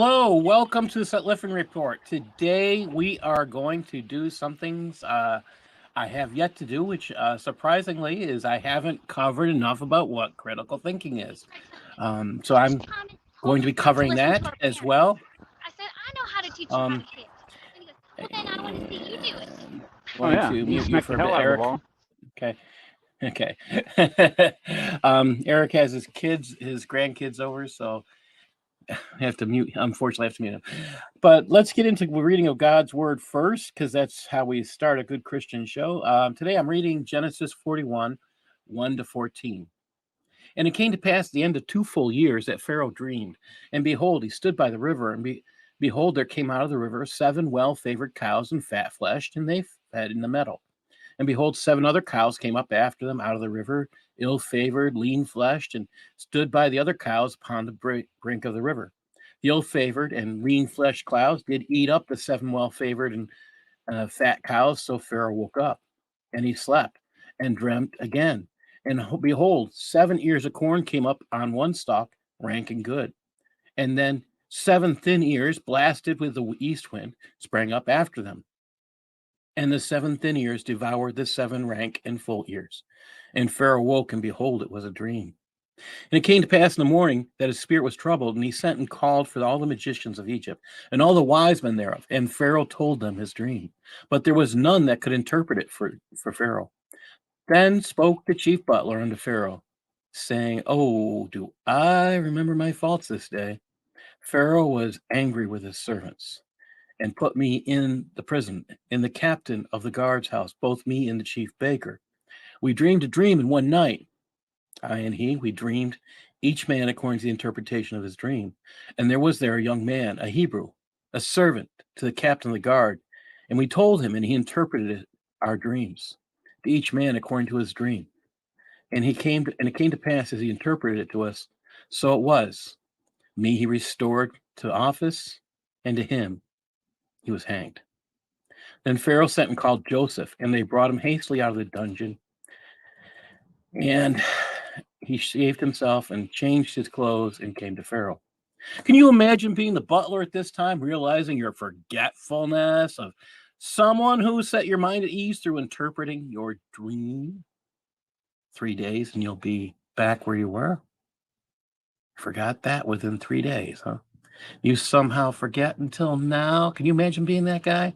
Hello, welcome to the Set Lifting Report. Today we are going to do some things I have yet to do, which surprisingly is I haven't covered enough about what critical thinking is. So Teach I'm Thomas told going to us be not to covering listen to that our as parents. well. I said, I know how to teach you how to Um, kick. And he goes, well, then I don't want to see you do it. and Oh going yeah, to you mute you smacked for the a hell bit, out of the Eric. ball. Okay. Okay. Eric has his grandkids over, so I have to mute. Unfortunately, I have to mute him. But let's get into the reading of God's word first, because that's how we start a good Christian show. Today, I'm reading Genesis 41, 1 to 14. And it came to pass at the end of 2 full years that Pharaoh dreamed, and behold, he stood by the river, and behold, there came out of the river 7 well-favored cows and fat-fleshed, and they fed in the meadow. And behold, 7 other cows came up after them out of the river, ill favored, lean fleshed, and stood by the other cows upon the brink of the river. The ill favored and lean fleshed cows did eat up the 7 well favored and fat cows. So Pharaoh woke up, and he slept and dreamt again. And behold, 7 ears of corn came up on one stalk, rank and good. And then 7 thin ears, blasted with the east wind, sprang up after them. And the 7 thin ears devoured the 7 rank and full ears. And Pharaoh woke, and behold, it was a dream. And it came to pass in the morning that his spirit was troubled, and he sent and called for all the magicians of Egypt, and all the wise men thereof. And Pharaoh told them his dream. But there was none that could interpret it for Pharaoh. Then spoke the chief butler unto Pharaoh, saying, Oh, do I remember my faults this day? Pharaoh was angry with his servants, and put me in the prison, in the captain of the guard's house, both me and the chief baker. We dreamed a dream in one night. I and he, we dreamed, each man according to the interpretation of his dream. And there was there a young man, a Hebrew, a servant to the captain of the guard. And we told him, and he interpreted our dreams, to each man according to his dream. And it came to pass as he interpreted it to us, so it was. Me he restored to office, and to him he was hanged. Then Pharaoh sent and called Joseph, and they brought him hastily out of the dungeon. And he shaved himself and changed his clothes and came to Pharaoh. Can you imagine being the butler at this time, realizing your forgetfulness of someone who set your mind at ease through interpreting your dream? 3 days and you'll be back where you were. Forgot that within 3 days, huh? You somehow forget until now. Can you imagine being that guy?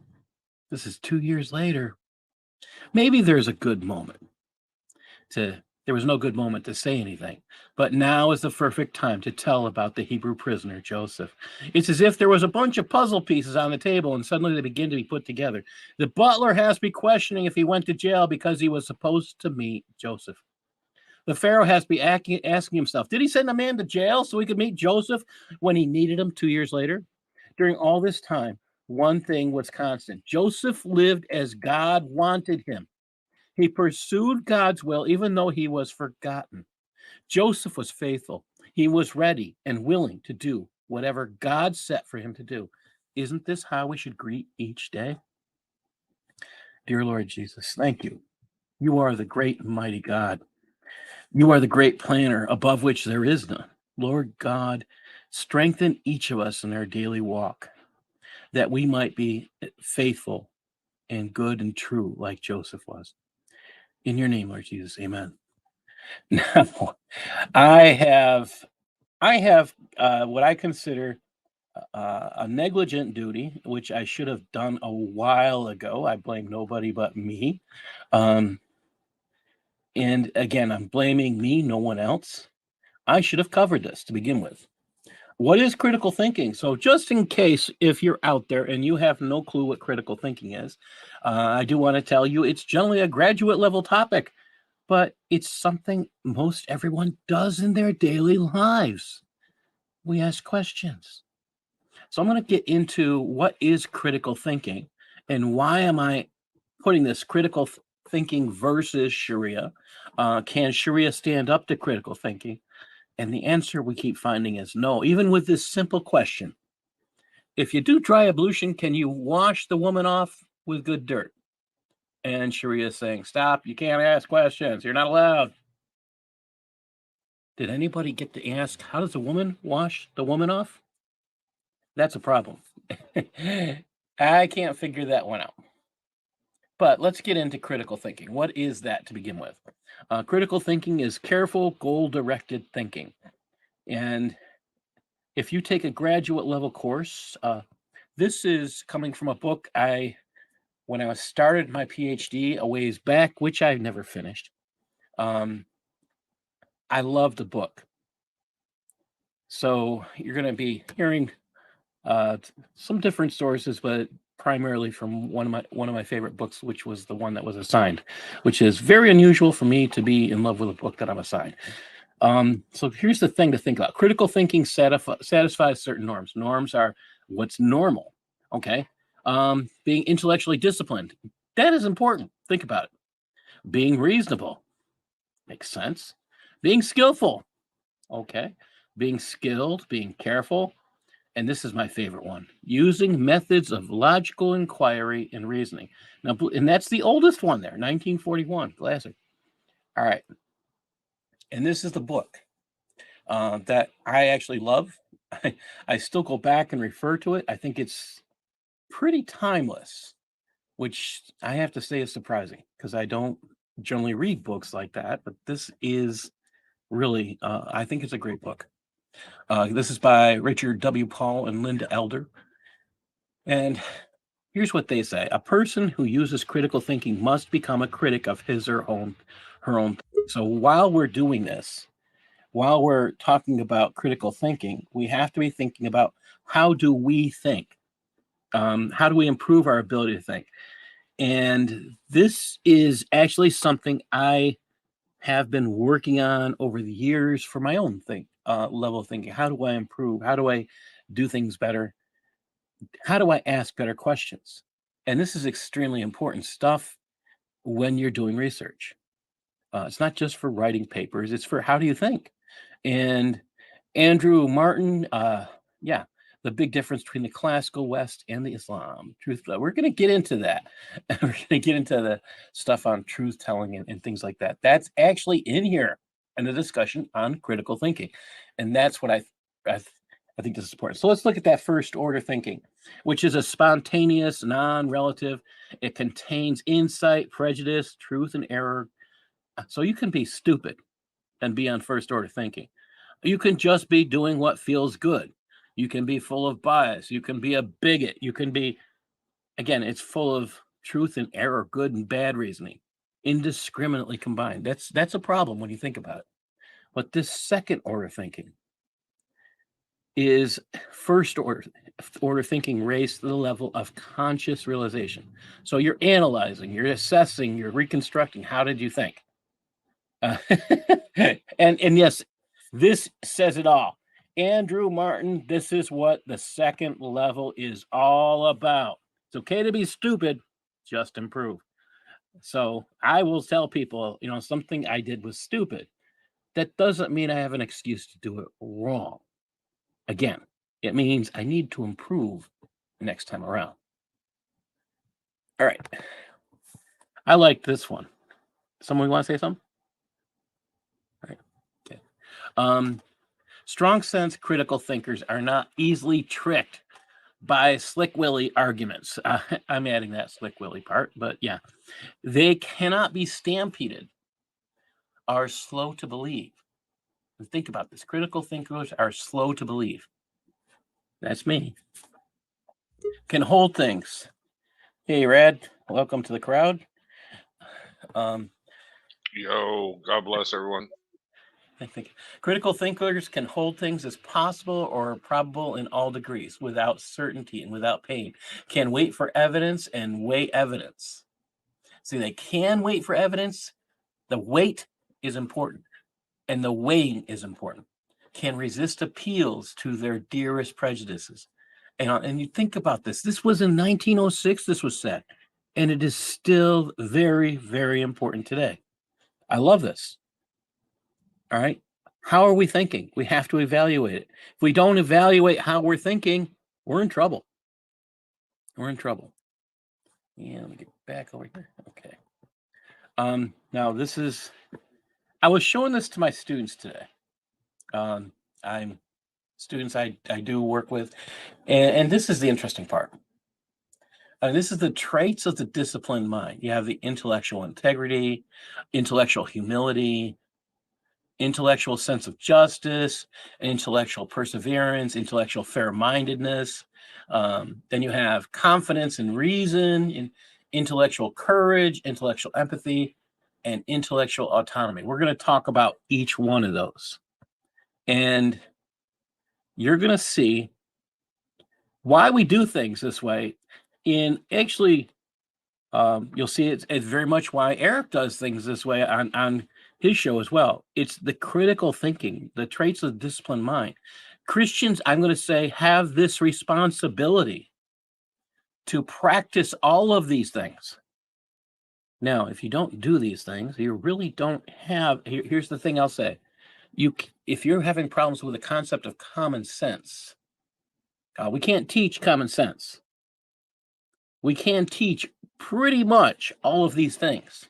This is 2 years later. Maybe there's a good moment to there was no good moment to say anything, but now is the perfect time to tell about the Hebrew prisoner Joseph. It's as if there was a bunch of puzzle pieces on the table and suddenly they begin to be put together. The butler has to be questioning if he went to jail because he was supposed to meet Joseph. The Pharaoh has to be asking himself, did he send a man to jail so he could meet Joseph when he needed him 2 years later? During all this time, one thing was constant. Joseph lived as God wanted him. He pursued God's will even though he was forgotten. Joseph was faithful. He was ready and willing to do whatever God set for him to do. Isn't this how we should greet each day? Dear Lord Jesus, thank you. You are the great and mighty God. You are the great planner above which there is none. Lord God, strengthen each of us in our daily walk that we might be faithful and good and true like Joseph was. In your name, Lord Jesus, amen. Now, I have what I consider a negligent duty, which I should have done a while ago. I blame nobody but me. Um, and again, I'm blaming me, no one else. I should have covered this to begin with. What is critical thinking? So, just in case if you're out there and you have no clue what critical thinking is, I do want to tell you it's generally a graduate level topic, but it's something most everyone does in their daily lives. We ask questions. So I'm going to get into what is critical thinking and why am I putting this critical thinking versus Sharia? Can Sharia stand up to critical thinking? And the answer we keep finding is no, even with this simple question. If you do dry ablution, can you wash the woman off with good dirt? And Sharia is saying, stop, you can't ask questions. You're not allowed. Did anybody get to ask, how does a woman wash the woman off? That's a problem. I can't figure that one out. But let's get into critical thinking. What is that to begin with? Critical thinking is careful, goal-directed thinking. And if you take a graduate level course, this is coming from a book when I started my PhD a ways back, which I've never finished. I love the book. So you're going to be hearing some different sources, but primarily from one of my favorite books, which was the one that was assigned, which is very unusual for me to be in love with a book that I'm assigned. So here's the thing to think about. Critical thinking satisfies certain norms. Norms are what's normal. Okay. Being intellectually disciplined. That is important. Think about it. Being reasonable. Makes sense. Being skillful. Okay. Being skilled, being careful. And this is my favorite one. Using methods of logical inquiry and reasoning. Now, and that's the oldest one there, 1941, classic. All right. And this is the book that I actually love. I still go back and refer to it. I think it's pretty timeless, which I have to say is surprising because I don't generally read books like that. But this is really, I think it's a great book. This is by Richard W. Paul and Linda Elder. And here's what they say. A person who uses critical thinking must become a critic of his or her own. So while we're doing this, while we're talking about critical thinking, we have to be thinking about how do we think? How do we improve our ability to think? And this is actually something I have been working on over the years for my own level of thinking. How do I improve? How do I do things better? How do I ask better questions? And this is extremely important stuff when you're doing research. It's not just for writing papers, it's for how do you think? And Andrew Martin, yeah, the big difference between the classical West and the Islam. We're going to get into that. We're going to get into the stuff on truth telling and things like that. That's actually in here in the discussion on critical thinking. And that's what I think this is important. So let's look at that first order thinking, which is a spontaneous, non-relative. It contains insight, prejudice, truth, and error. So you can be stupid and be on first order thinking. You can just be doing what feels good. You can be full of bias. You can be a bigot. You can be, again, it's full of truth and error, good and bad reasoning, indiscriminately combined. That's a problem when you think about it. But this second order thinking is first order thinking raised to the level of conscious realization. So you're analyzing, you're assessing, you're reconstructing. How did you think? And yes, this says it all. Andrew Martin, this is what the second level is all about. It's okay to be stupid, just improve. So I will tell people, something I did was stupid. That doesn't mean I have an excuse to do it wrong. Again, it means I need to improve next time around. All right. I like this one. Someone want to say something? All right. Okay. Strong sense critical thinkers are not easily tricked by Slick Willy arguments. I'm adding that Slick Willy part, but yeah. They cannot be stampeded, are slow to believe. And think about this. Critical thinkers are slow to believe. That's me. Can hold things. Hey, Rad, welcome to the crowd. Yo, God bless everyone. I think critical thinkers can hold things as possible or probable in all degrees, without certainty and without pain. Can wait for evidence and weigh evidence. See, they can wait for evidence. The wait is important, and the weighing is important. Can resist appeals to their dearest prejudices. And you think about this. This was in 1906, this was said, and it is still very, very important today. I love this. All right. How are we thinking? We have to evaluate it. If we don't evaluate how we're thinking, we're in trouble. We're in trouble. Yeah, let me get back over here. Okay. Now I was showing this to my students today. I'm students I do work with, and this is the interesting part. This is the traits of the disciplined mind. You have the intellectual integrity, intellectual humility, intellectual sense of justice, intellectual perseverance, intellectual fair-mindedness. Then you have confidence and reason, intellectual courage, intellectual empathy, and intellectual autonomy. We're going to talk about each one of those. And you're going to see why we do things this way. And actually, you'll see it's very much why Eric does things this way on his show as well. It's the critical thinking, the traits of the disciplined mind. Christians, I'm going to say, have this responsibility to practice all of these things. Now, if you don't do these things, you really don't have. Here's the thing I'll say: if you're having problems with the concept of common sense, we can't teach common sense. We can teach pretty much all of these things.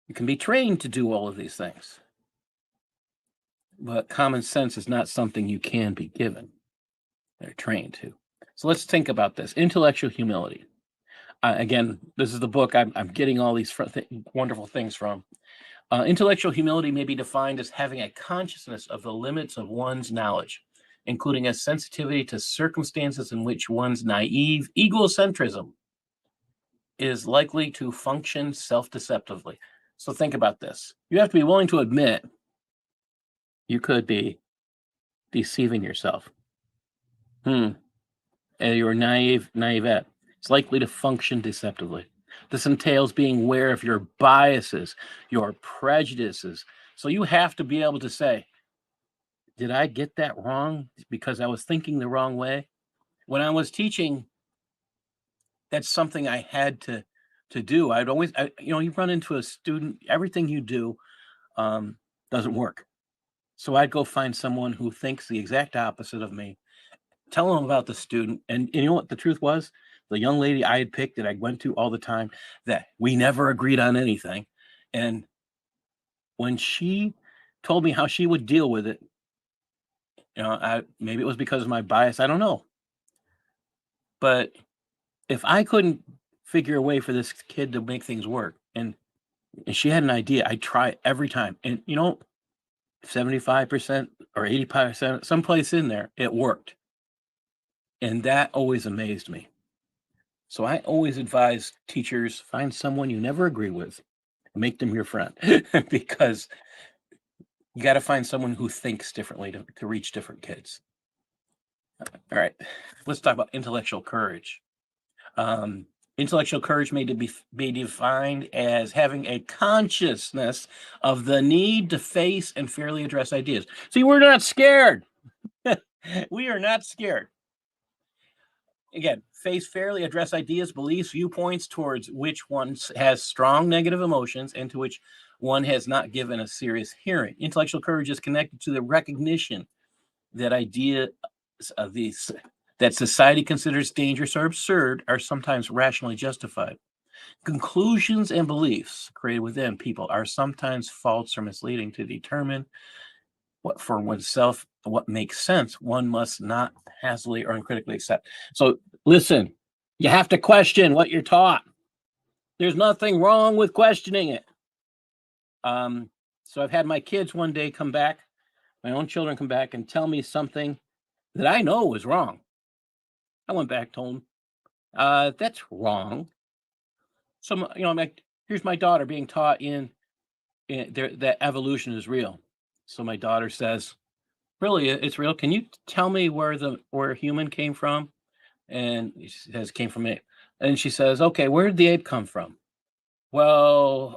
You can be trained to do all of these things. But common sense is not something you can be given. They're trained to. So let's think about this. Intellectual humility. Again, this is the book I'm getting all these wonderful things from. Intellectual humility may be defined as having a consciousness of the limits of one's knowledge, including a sensitivity to circumstances in which one's naive egocentrism is likely to function self-deceptively. So think about this. You have to be willing to admit you could be deceiving yourself. And you're naivete. It's likely to function deceptively. This entails being aware of your biases, your prejudices. So you have to be able to say, did I get that wrong because I was thinking the wrong way? When I was teaching, that's something I had to do. I'd always, you run into a student, everything you do doesn't work. So I'd go find someone who thinks the exact opposite of me, tell them about the student. And you know what the truth was? The young lady I had picked that I went to all the time, that we never agreed on anything. And when she told me how she would deal with it, maybe it was because of my bias, I don't know. But if I couldn't figure a way for this kid to make things work, and she had an idea, I'd try it every time. And 75% or 85%, someplace in there, it worked. And that always amazed me. So I always advise teachers, find someone you never agree with, make them your friend, because you got to find someone who thinks differently to reach different kids. All right, let's talk about intellectual courage. Intellectual courage may be defined as having a consciousness of the need to face and fairly address ideas. See, we're not scared. We are not scared. Again, face fairly, address ideas, beliefs, viewpoints towards which one has strong negative emotions and to which one has not given a serious hearing. Intellectual courage is connected to the recognition that ideas of these that society considers dangerous or absurd are sometimes rationally justified. Conclusions and beliefs created within people are sometimes false or misleading. To determine what for oneself, what makes sense, one must not passively or uncritically accept. So listen, you have to question what you're taught. There's nothing wrong with questioning it. So I've had my kids one day come back, my own children come back and tell me something that I know was wrong. I went back, told them, that's wrong. So, I'm like, here's my daughter being taught that evolution is real. So my daughter says, really, it's real. Can you tell me where a human came from? And she says, came from ape. And she says, okay, where did the ape come from? Well,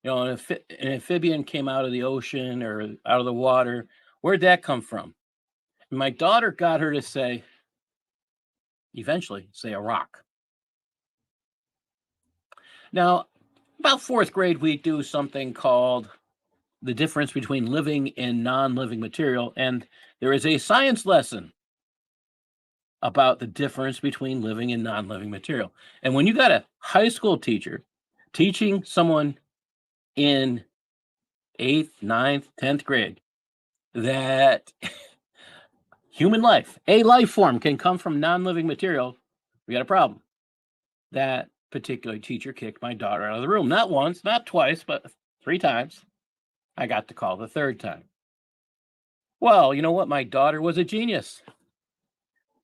an amphibian came out of the ocean or out of the water. Where'd that come from? And my daughter got her to eventually say a rock. Now, about fourth grade, we do something called the difference between living and non-living material. And there is a science lesson about the difference between living and non-living material. And when you got a high school teacher teaching someone in 8th, 9th, 10th grade that human life, a life form, can come from non-living material, we got a problem. That particular teacher kicked my daughter out of the room. Not once, not twice, but 3 times. I got the call the 3rd time. Well, you know what? My daughter was a genius.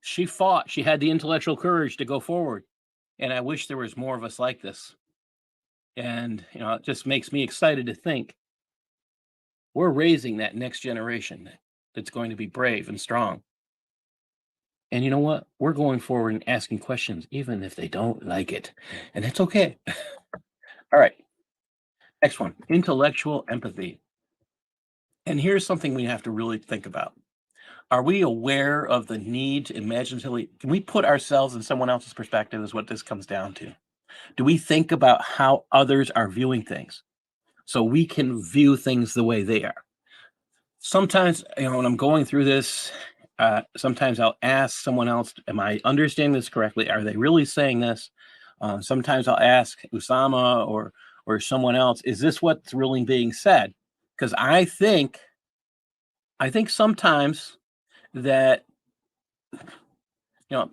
She fought. She had the intellectual courage to go forward. And I wish there was more of us like this. And, it just makes me excited to think we're raising that next generation that's going to be brave and strong. And you know what? We're going forward and asking questions, even if they don't like it. And that's okay. All right. Next one, intellectual empathy. And here's something we have to really think about. Are we aware of the need to imaginatively, can we put ourselves in someone else's perspective is what this comes down to. Do we think about how others are viewing things so we can view things the way they are? Sometimes, when I'm going through this, sometimes I'll ask someone else, am I understanding this correctly? Are they really saying this? Sometimes I'll ask Usama or someone else, is this what's really being said? Because I think sometimes that, and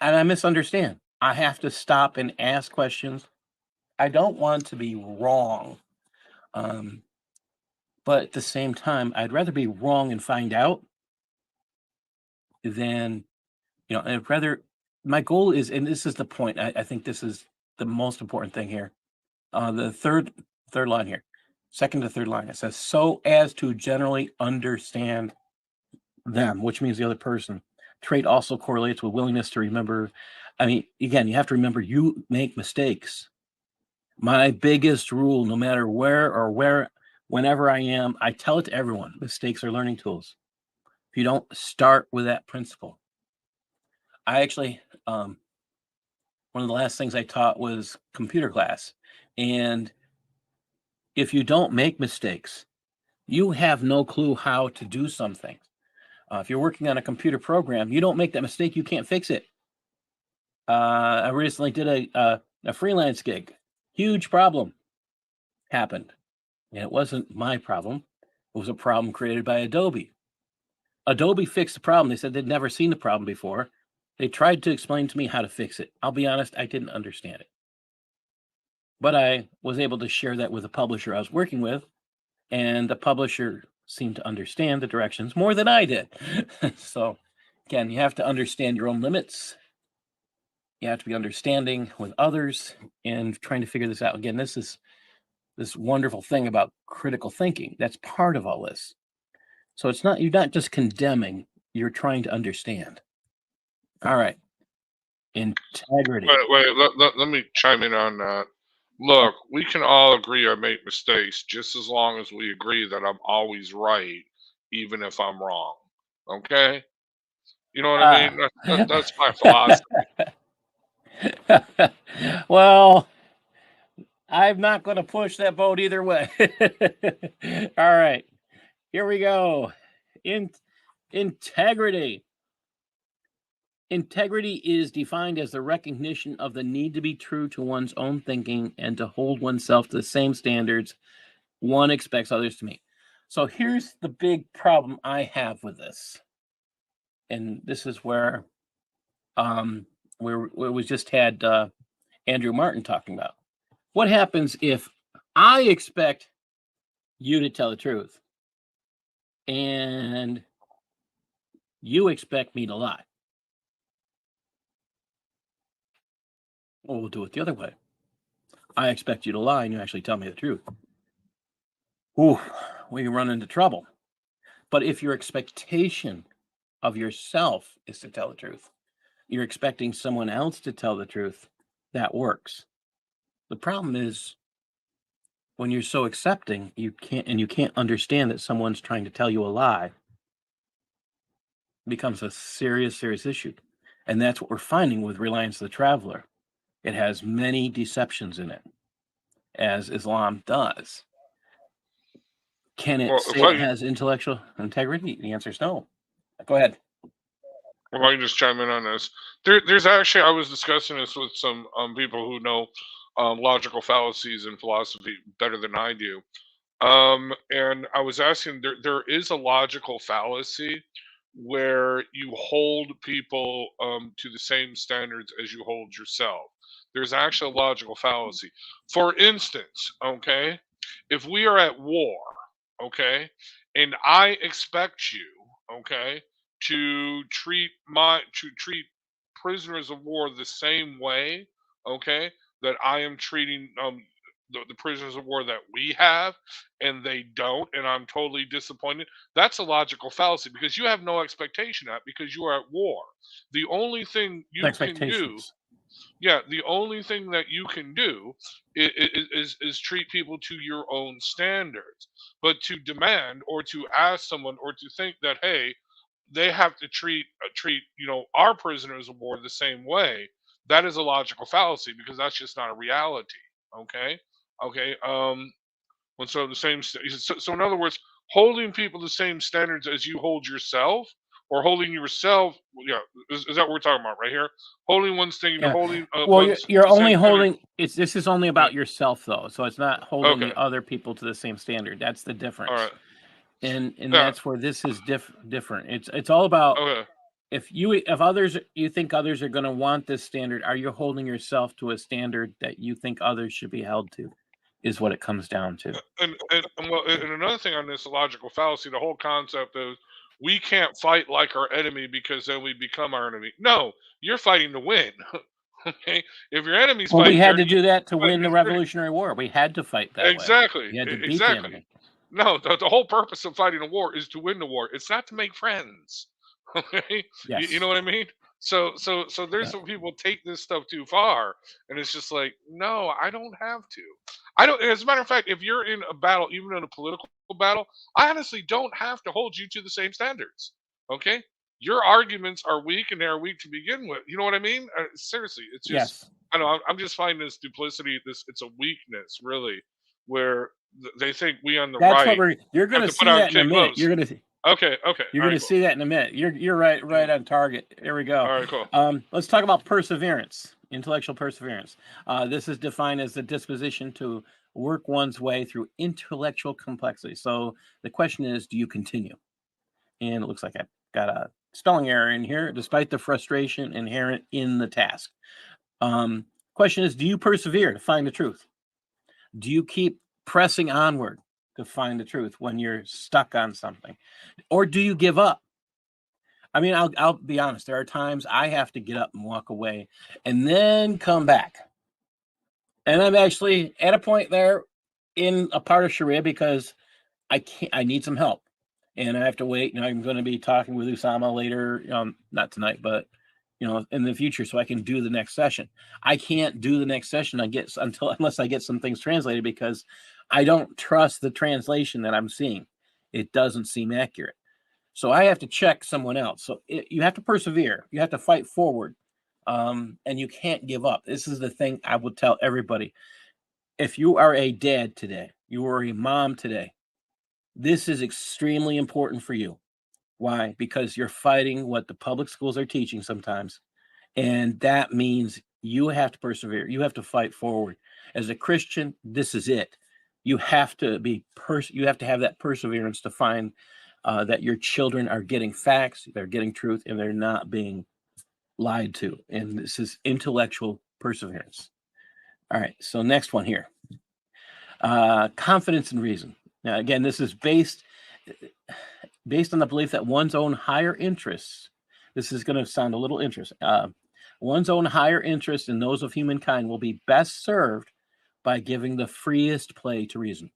I misunderstand. I have to stop and ask questions. I don't want to be wrong. But at the same time, I'd rather be wrong and find out than, I'd rather, my goal is, and this is the point, I think this is the most important thing here. The third line here, second to third line, it says, so as to generally understand them, which means the other person. Trait also correlates with willingness to remember. I mean, again, you have to remember you make mistakes. My biggest rule, no matter whenever I am, I tell it to everyone, mistakes are learning tools. If you don't start with that principle. I actually, one of the last things I taught was computer class. And if you don't make mistakes, you have no clue how to do something. If you're working on a computer program, you don't make that mistake, you can't fix it. I recently did a freelance gig. Huge problem happened. And it wasn't my problem. It was a problem created by Adobe. Adobe fixed the problem. They said they'd never seen the problem before. They tried to explain to me how to fix it. I'll be honest, I didn't understand it. But I was able to share that with the publisher I was working with, and the publisher seemed to understand the directions more than I did. So, again, you have to understand your own limits. You have to be understanding with others and trying to figure this out. Again, this is this wonderful thing about critical thinking. That's part of all this. So you're not just condemning, you're trying to understand. All right. Integrity. Wait, let me chime in on that. Look, we can all agree I make mistakes just as long as we agree that I'm always right, even if I'm wrong. Okay? You know what I mean? That's my philosophy. Well, I'm not going to push that boat either way. All right. Here we go. Integrity. Integrity is defined as the recognition of the need to be true to one's own thinking and to hold oneself to the same standards one expects others to meet. So here's the big problem I have with this. And this is where we just had Andrew Martin talking about. What happens if I expect you to tell the truth and you expect me to lie? Well, we'll do it the other way. I expect you to lie and you actually tell me the truth. Ooh, we run into trouble. But if your expectation of yourself is to tell the truth, you're expecting someone else to tell the truth, that works. The problem is when you're so accepting, you can't understand that someone's trying to tell you a lie. It becomes a serious issue. And that's what we're finding with Reliance the Traveler. It has many deceptions in it, as Islam does. Can it say it has intellectual integrity? The answer is no. Go ahead. Well, I can just chime in on this. There's actually, I was discussing this with some people who know logical fallacies and philosophy better than I do. And I was asking, there is a logical fallacy where you hold people to the same standards as you hold yourself. There's actually a logical fallacy. For instance, okay, if we are at war, okay, and I expect you, okay, to treat prisoners of war the same way, okay, that I am treating the prisoners of war that we have, and they don't, and I'm totally disappointed. That's a logical fallacy because you have no expectation of that because you are at war. The only thing you can do, Expectations. yeah, the only thing that you can do is treat people to your own standards. But to demand or to ask someone or to think that, hey, they have to treat our prisoners of war the same way, that is a logical fallacy because that's just not a reality. Okay, okay. And so the same. So in other words, holding people the same standards as you hold yourself, or holding yourself. Yeah, is that what we're talking about right here? Holding one's thing, Yeah. holding Well, one's you're the same only standard. holding. This is only Yeah. about yourself, though. So it's not holding Okay. the other people to the same standard. That's the All difference. right. And Yeah. that's where this is different. It's all about Okay. if others you think others are going to want this standard, are you holding yourself to a standard that you think others should be held to? Is what it comes down to. And another thing on this logical fallacy, the whole concept is we can't fight like our enemy because then we become our enemy. No, you're fighting to win. Okay, if your enemy's Well, we fighting had dirty, to do that to fight win the dirty. Revolutionary War. We had to fight that way. Exactly, You had to beat the exactly. enemy. No, the whole purpose of fighting a war is to win the war. It's not to make friends. Okay, you know Yes. what I mean? So there's Yeah. some people take this stuff too far, and it's just like, no, I don't have to. I don't. As a matter of fact, if you're in a battle, even in a political battle, I honestly don't have to hold you to the same standards. Okay, your arguments are weak, and they're weak to begin with. You know what I mean? Seriously, it's just. Yes. I don't know. I'm just finding this duplicity. It's a weakness, really, where they think we on the That's what right you're going have to to put see on that in a kid minute. gloves. Okay, okay, You're all going right, to cool. see that in a minute. You're right on target. Here we go. All right, cool. Let's talk about perseverance, intellectual perseverance. This is defined as the disposition to work one's way through intellectual complexity. So the question is, do you continue? And it looks like I've got a spelling error in here, despite the frustration inherent in the task. Question is, do you persevere to find the truth? Do you keep pressing onward to find the truth when you're stuck on something? Or do you give up? I mean, I'll be honest. There are times I have to get up and walk away and then come back. And I'm actually at a point there in a part of Shariah because I need some help. And I have to wait. I'm going to be talking with Usama later, not tonight, but in the future, so I can do the next session. I can't do the next session unless I get some things translated because I don't trust the translation that I'm seeing. It doesn't seem accurate. So I have to check someone else. So you have to persevere. You have to fight forward, and you can't give up. This is the thing I would tell everybody. If you are a dad today, you are a mom today, this is extremely important for you. Why? Because you're fighting what the public schools are teaching sometimes. And that means you have to persevere. You have to fight forward. As a Christian, this is it. You have to you have to have that perseverance to find that your children are getting facts, they're getting truth, and they're not being lied to. And this is intellectual perseverance. All right. So next one here. Confidence in reason. Now, again, this is based on the belief that one's own higher interests. This is going to sound a little interesting. One's own higher interests and those of humankind will be best served by giving the freest play to reason.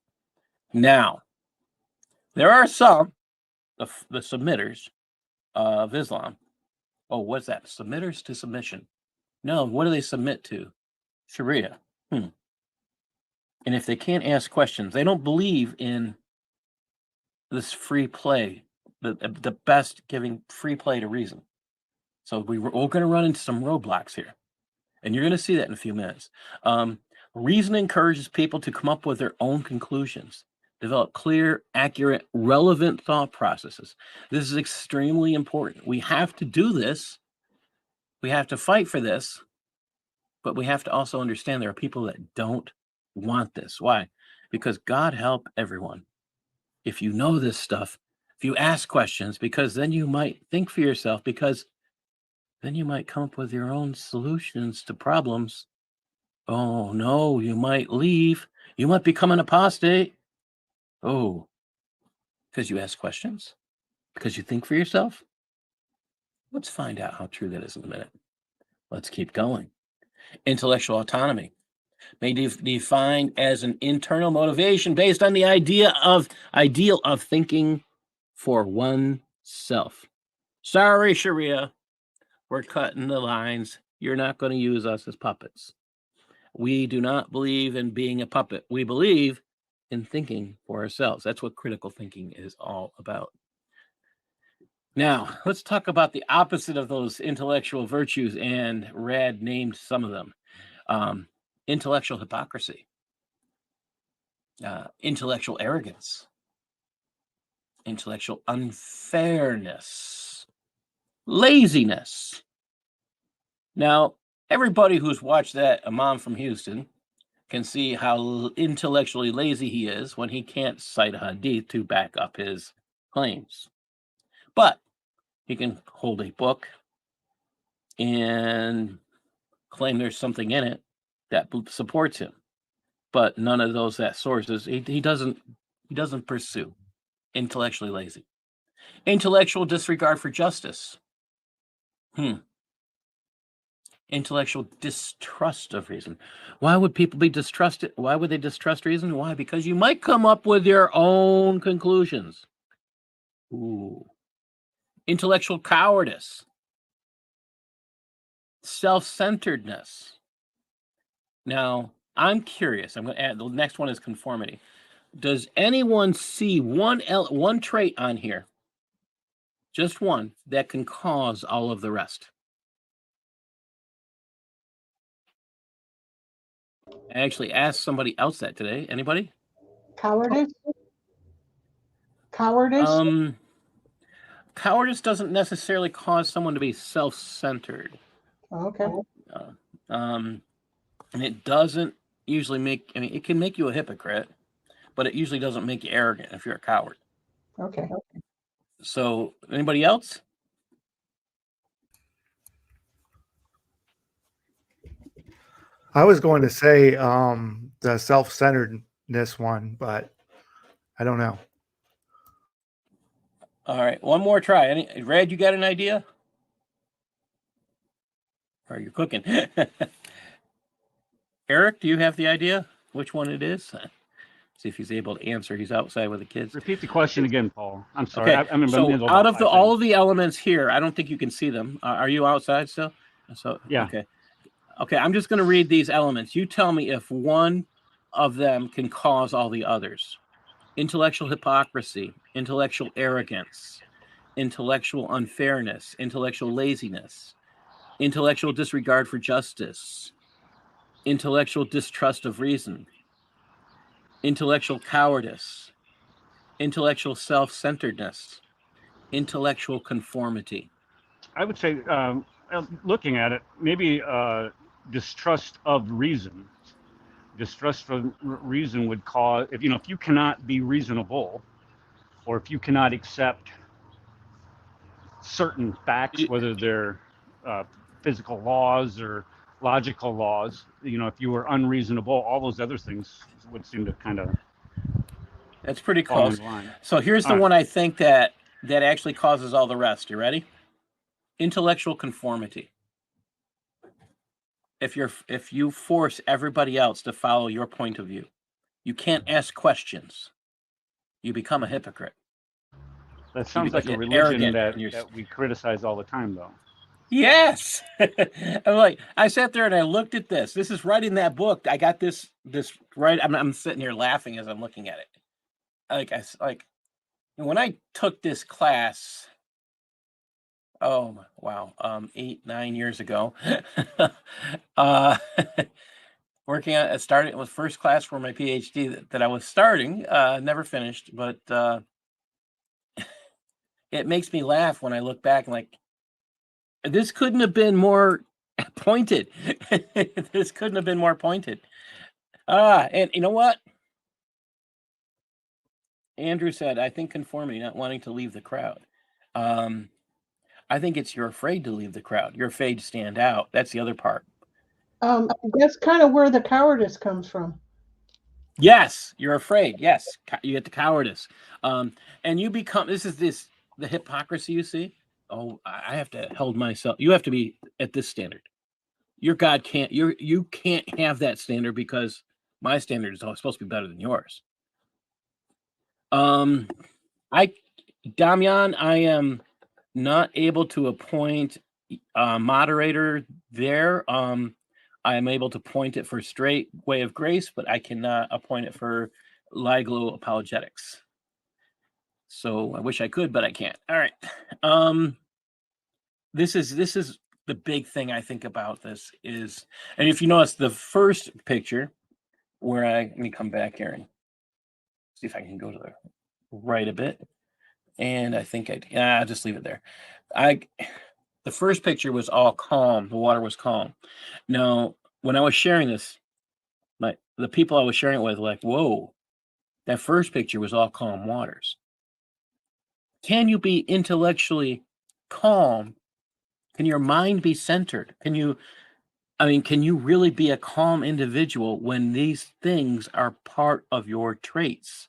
Now, there are some, the submitters of Islam. Oh, what's that? Submitters to submission. No, what do they submit to? Sharia. And if they can't ask questions, they don't believe in this free play, the best giving free play to reason. So we're going to run into some roadblocks here. And you're going to see that in a few minutes. Reason encourages people to come up with their own conclusions, develop clear, accurate, relevant thought processes. This is extremely important. We have to do this. We have to fight for this. But we have to also understand there are people that don't want this. Why? because God help everyone. If you know this stuff, if you ask questions, because then you might think for yourself, because then you might come up with your own solutions to problems. Oh no, you might leave. You might become an apostate. Oh, because you ask questions? Because you think for yourself? Let's find out how true that is in a minute. Let's keep going. Intellectual autonomy may be defined as an internal motivation based on the ideal of thinking for oneself. Sorry, Shariah, we're cutting the lines. You're not going to use us as puppets. We do not believe in being a puppet. We believe in thinking for ourselves. That's what critical thinking is all about. Now, let's talk about the opposite of those intellectual virtues, and Rad named some of them. Intellectual hypocrisy, intellectual arrogance, intellectual unfairness, laziness. Now, everybody who's watched that A Mom from Houston can see how intellectually lazy he is when he can't cite a hadith to back up his claims. But he can hold a book and claim there's something in it that supports him. But none of those sources he doesn't pursue. Intellectually lazy. Intellectual disregard for justice. Intellectual distrust of reason. Why would people be distrusted? Why would they distrust reason? Why? Because you might come up with your own conclusions. Ooh. Intellectual cowardice. Self-centeredness. Now, I'm curious. I'm going to add, the next one is conformity. Does anyone see one trait on here, just one, that can cause all of the rest? I actually asked somebody else that today. Anybody? Cowardice? Cowardice? Cowardice doesn't necessarily cause someone to be self-centered. Okay. And it doesn't usually make, it can make you a hypocrite, but it usually doesn't make you arrogant if you're a coward. Okay. So, anybody else? I was going to say the self-centeredness one, but I don't know. All right, one more try. Red, you got an idea? Or you're cooking? Eric, do you have the idea which one it is? See if he's able to answer. He's outside with the kids. Repeat the question again, Paul. I'm sorry. Okay. I'm in the So middle out of of all of the elements here, I don't think you can see them. Are you outside still? So yeah. Okay. I'm just going to read these elements. You tell me if one of them can cause all the others. Intellectual hypocrisy, intellectual arrogance, intellectual unfairness, intellectual laziness, intellectual disregard for justice, intellectual distrust of reason, intellectual cowardice, intellectual self-centeredness, intellectual conformity. I would say, looking at it, maybe distrust of reason. Distrust of reason would cause, if you cannot be reasonable, or if you cannot accept certain facts, whether they're physical laws or logical laws, if you were unreasonable, all those other things would seem to kind of. That's pretty close. So here's the one I think that actually causes all the rest. You ready? Intellectual conformity. If you force everybody else to follow your point of view, you can't ask questions. You become a hypocrite. That sounds like a religion that we criticize all the time, though. Yes. I sat there and I looked at this. This is right in that book. I got this right. I'm sitting here laughing as I'm looking at it. When I took this class, oh wow, 8-9 years ago, working on it was first class for my PhD that I was starting, never finished, but it makes me laugh when I look back and this couldn't have been more pointed. This couldn't have been more pointed. And you know what? Andrew said, I think conformity, not wanting to leave the crowd. I think it's you're afraid to leave the crowd. You're afraid to stand out. That's the other part. That's kind of where the cowardice comes from. Yes, you're afraid. Yes, you get the cowardice. And you become, the hypocrisy you see. Oh, I have to hold myself. You have to be at this standard. Your God can't, you can't have that standard because my standard is supposed to be better than yours. Damian, I am not able to appoint a moderator there. I am able to point it for Straight Way of Grace, but I cannot appoint it for Liglo Apologetics. So I wish I could, but I can't. All right. This is the big thing I think about this is, and if you notice the first picture where let me come back here and see if I can go to the right a bit. And I think I'll just leave it there. The first picture was all calm. The water was calm. Now, when I was sharing this, the people I was sharing it with were like, whoa, that first picture was all calm waters. Can you be intellectually calm? Can your mind be centered? Can you really be a calm individual when these things are part of your traits?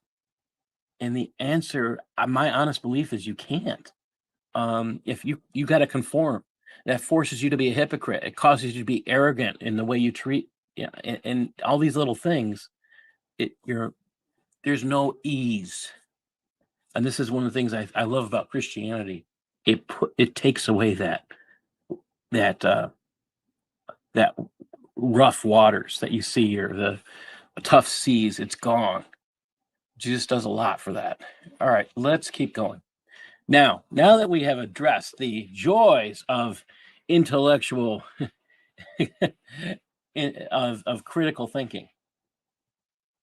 And the answer, my honest belief is you can't. If you got to conform, that forces you to be a hypocrite. It causes you to be arrogant in the way you treat, and all these little things. There's no ease, and this is one of the things I love about Christianity. It takes away that rough waters that you see, or the tough seas. It's gone. Jesus does a lot for that. All right, let's keep going. Now that we have addressed the joys of intellectual of critical thinking,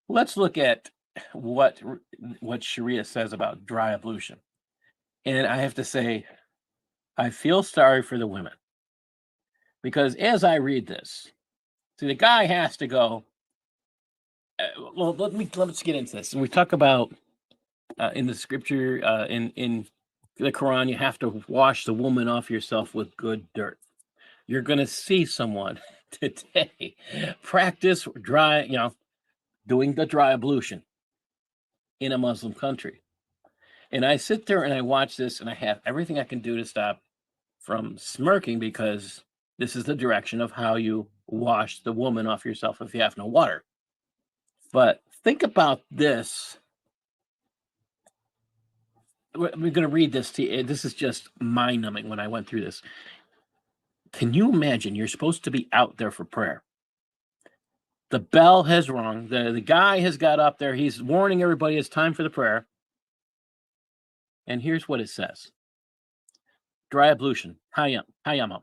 let's look at what Shariah says about dry ablution. And I have to say, I feel sorry for the women, because as I read this, see, the guy has to go. Well, let's get into this. And we talk about in the scripture, in the Quran, you have to wash the woman off yourself with good dirt. You're going to see someone today practice doing the dry ablution in a Muslim country. And I sit there and I watch this, and I have everything I can do to stop from smirking, because this is the direction of how you wash the woman off yourself if you have no water. But think about this. We're going to read this to you. This is just mind-numbing when I went through this. Can you imagine you're supposed to be out there for prayer? The bell has rung. The guy has got up there. He's warning everybody it's time for the prayer. And here's what it says. Dry ablution. Hayyamam.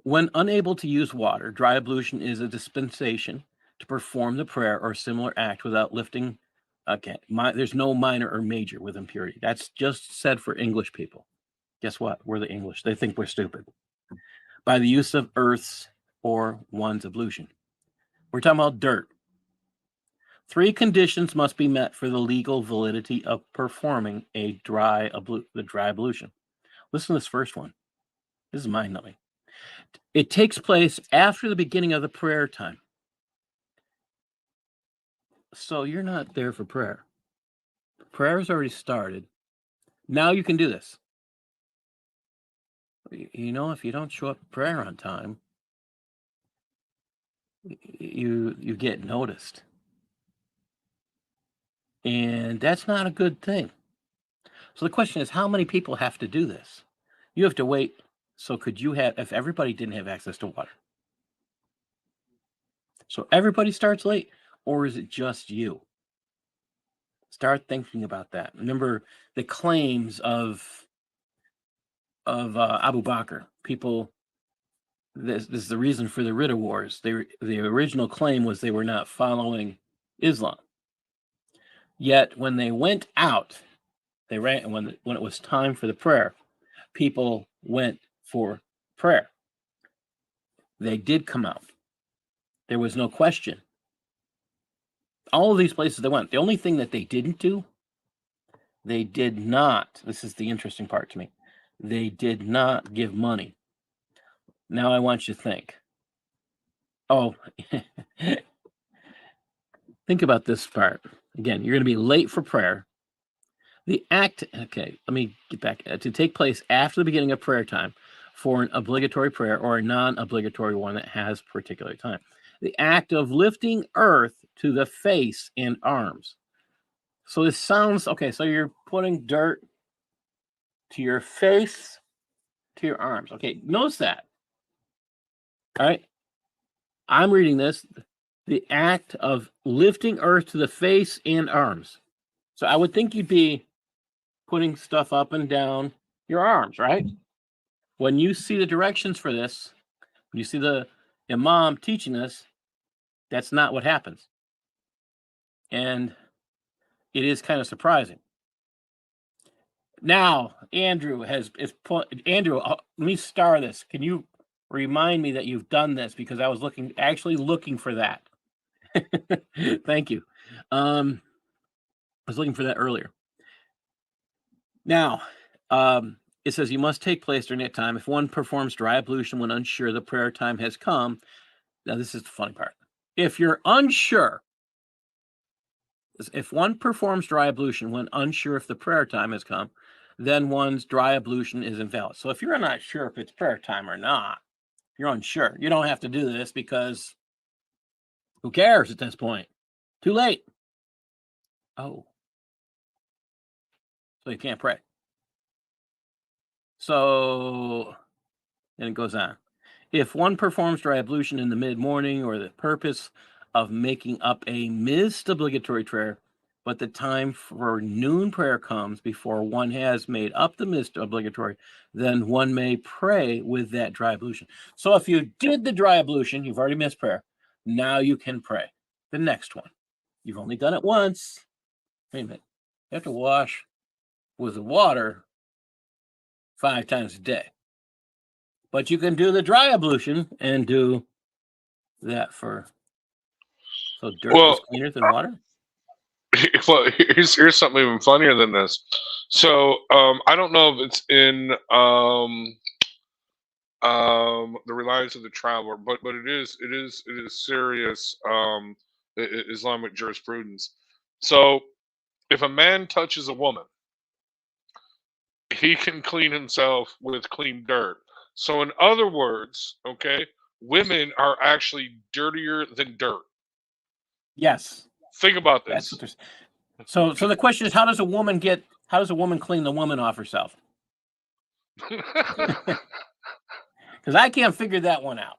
When unable to use water, dry ablution is a dispensation to perform the prayer or similar act without lifting. Okay, there's no minor or major with impurity. That's just said for English people. Guess what? We're the English. They think we're stupid. By the use of earths or one's ablution. We're talking about dirt. 3 conditions must be met for the legal validity of performing the dry ablution. Listen to this first one. This is mind-numbing. It takes place after the beginning of the prayer time. So you're not there for prayer. Prayer has already started. Now you can do this. If you don't show up for prayer on time, you get noticed. And that's not a good thing. So the question is, how many people have to do this? You have to wait. So if everybody didn't have access to water? So everybody starts late, or is it just you? Start thinking about that. Remember the claims of Abu Bakr. People, this is the reason for the Ridda Wars. The original claim was they were not following Islam. Yet when they went out, they ran. When it was time for the prayer, people went for prayer. They did come out. There was no question. All of these places they went. The only thing that they didn't do, they did not. This is the interesting part to me. They did not give money. Now I want you to think. Oh, think about this part. Again, you're going to be late for prayer. The act, okay, let me get back, to take place after the beginning of prayer time for an obligatory prayer or a non-obligatory one that has particular time. The act of lifting earth to the face and arms. So this sounds, okay, so you're putting dirt to your face, to your arms. Okay, notice that. All right. I'm reading this. The act of lifting earth to the face and arms. So I would think you'd be putting stuff up and down your arms, right? When you see the directions for this, when you see the imam teaching this, that's not what happens. And it is kind of surprising. Now, Andrew, let me star this. Can you remind me that you've done this? Because I was actually looking for that. Thank you. I was looking for that earlier. Now, it says you must take place during that time. If one performs dry ablution when unsure the prayer time has come, now this is the funny part. If you're unsure, if one performs dry ablution when unsure if the prayer time has come, then one's dry ablution is invalid. So if you're not sure if it's prayer time or not, you're unsure. You don't have to do this because who cares at this point? Too late. Oh. So you can't pray. So, and it goes on. If one performs dry ablution in the mid-morning or the purpose of making up a missed obligatory prayer, but the time for noon prayer comes before one has made up the missed obligatory, then one may pray with that dry ablution. So if you did the dry ablution, you've already missed prayer. Now you can pray the next one. You've only done it once. Wait a minute. You have to wash with the water 5 times a day. But you can do the dry ablution and do that for, so dirt is cleaner than water? Well, here's something even funnier than this. So I don't know if it's in the reliance of the traveler, but it is serious Islamic jurisprudence. So if a man touches a woman, he can clean himself with clean dirt. So in other words, okay, women are actually dirtier than dirt. Yes. Think about That's this. what so the question is, how does a woman clean the woman off herself? Because I can't figure that one out.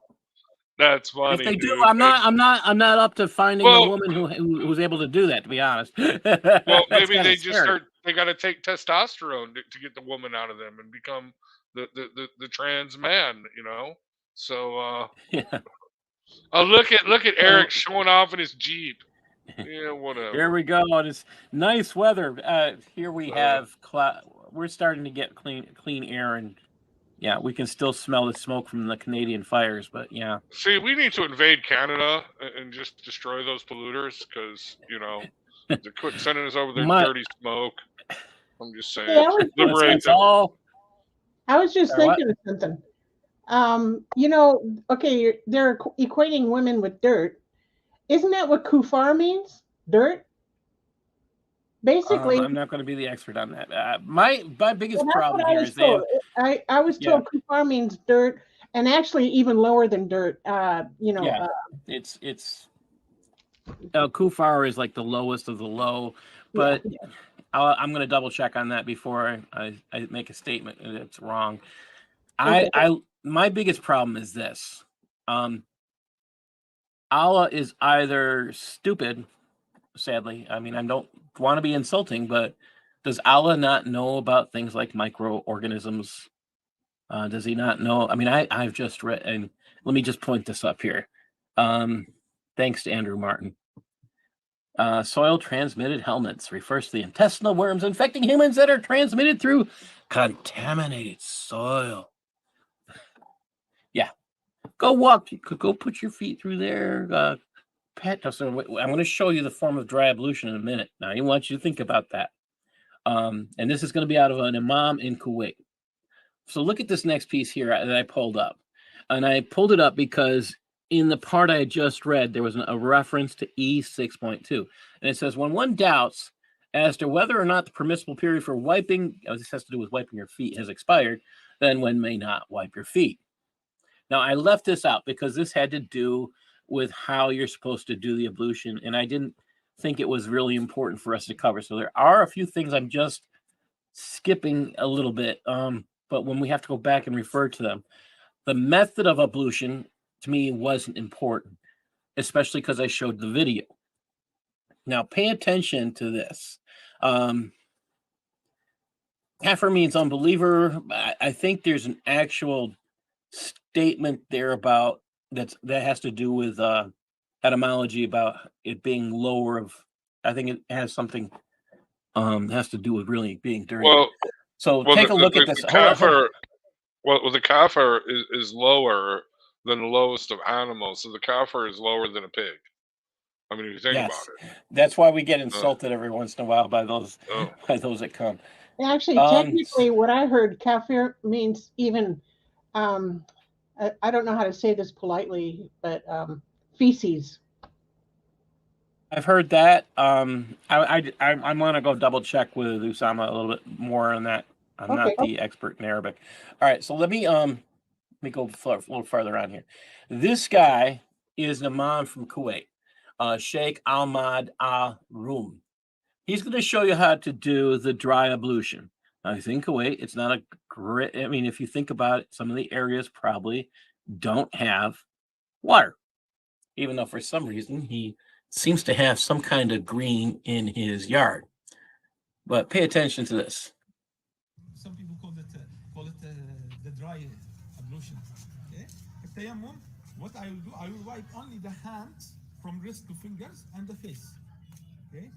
That's funny. If they do, dude. I'm not up to finding Well, the woman who's able to do that, to be honest. Well, maybe they just scary. they got to take testosterone to get the woman out of them and become the trans man, you know. So Yeah. oh, look at Eric showing off in his Jeep. Yeah, whatever. Here we go. It's nice weather. Here we have we're starting to get clean air, and yeah, we can still smell the smoke from the Canadian fires. But yeah, See, we need to invade Canada and just destroy those polluters because they're sending us over their dirty smoke. I'm just saying, Yeah, liberate them. I was just thinking of something. Okay, they're equating women with dirt. Isn't that what kufar means? Dirt? Basically, I'm not going to be the expert on that. My biggest problem here is I was told kufar means dirt, and actually even lower than dirt. It's kufar is like the lowest of the low, but I'm going to double check on that before I make a statement that it's wrong. My biggest problem is this. Allah is either stupid, sadly. I mean, I don't want to be insulting, but does Allah not know about things like microorganisms? Does he not know? I mean, I've just read, and let me just point this up here. Thanks to Andrew Martin. Soil transmitted helminths refers to the intestinal worms infecting humans that are transmitted through contaminated soil. Yeah. Go put your feet through there. So I'm going to show you the form of dry ablution in a minute. Now, I want you to think about that. And this is going to be out of an imam in Kuwait. So look at this next piece here that I pulled up. And I pulled it up because in the part I had just read, there was a reference to E6.2. And it says, when one doubts as to whether or not the permissible period for wiping, this has to do with wiping your feet, has expired, then one may not wipe your feet. Now, I left this out because this had to do with how you're supposed to do the ablution, and I didn't think it was really important for us to cover. So there are a few things I'm just skipping a little bit, but when we have to go back and refer to them, the method of ablution to me wasn't important, especially because I showed the video. Now, pay attention to this. Kafir means unbeliever. I think there's an actual statement there about that has to do with etymology about it being lower of. I think it has something has to do with really being dirty. Well, so take a look at this. The kafir, well, the kafir is lower than the lowest of animals, so the kafir is lower than a pig. I mean, if you think about it. That's why we get insulted every once in a while by those that come. Actually, technically, what I heard, kafir means even, I don't know how to say this politely, but feces. I've heard that. I want to go double check with Usama a little bit more on that. I'm not the expert in Arabic. All right, so let me go a little further on here. This guy is an imam from Kuwait, Sheikh Ahmad Al-Rum. He's going to show you how to do the dry ablution. Now, I think Kuwait, it's not a great, I mean, if you think about it, some of the areas probably don't have water, even though for some reason he seems to have some kind of green in his yard. But pay attention to this. Some people call it the dry ablution. Okay? Tayammum, what I will do, I will wipe only the hands from wrist to fingers and the face. Okay?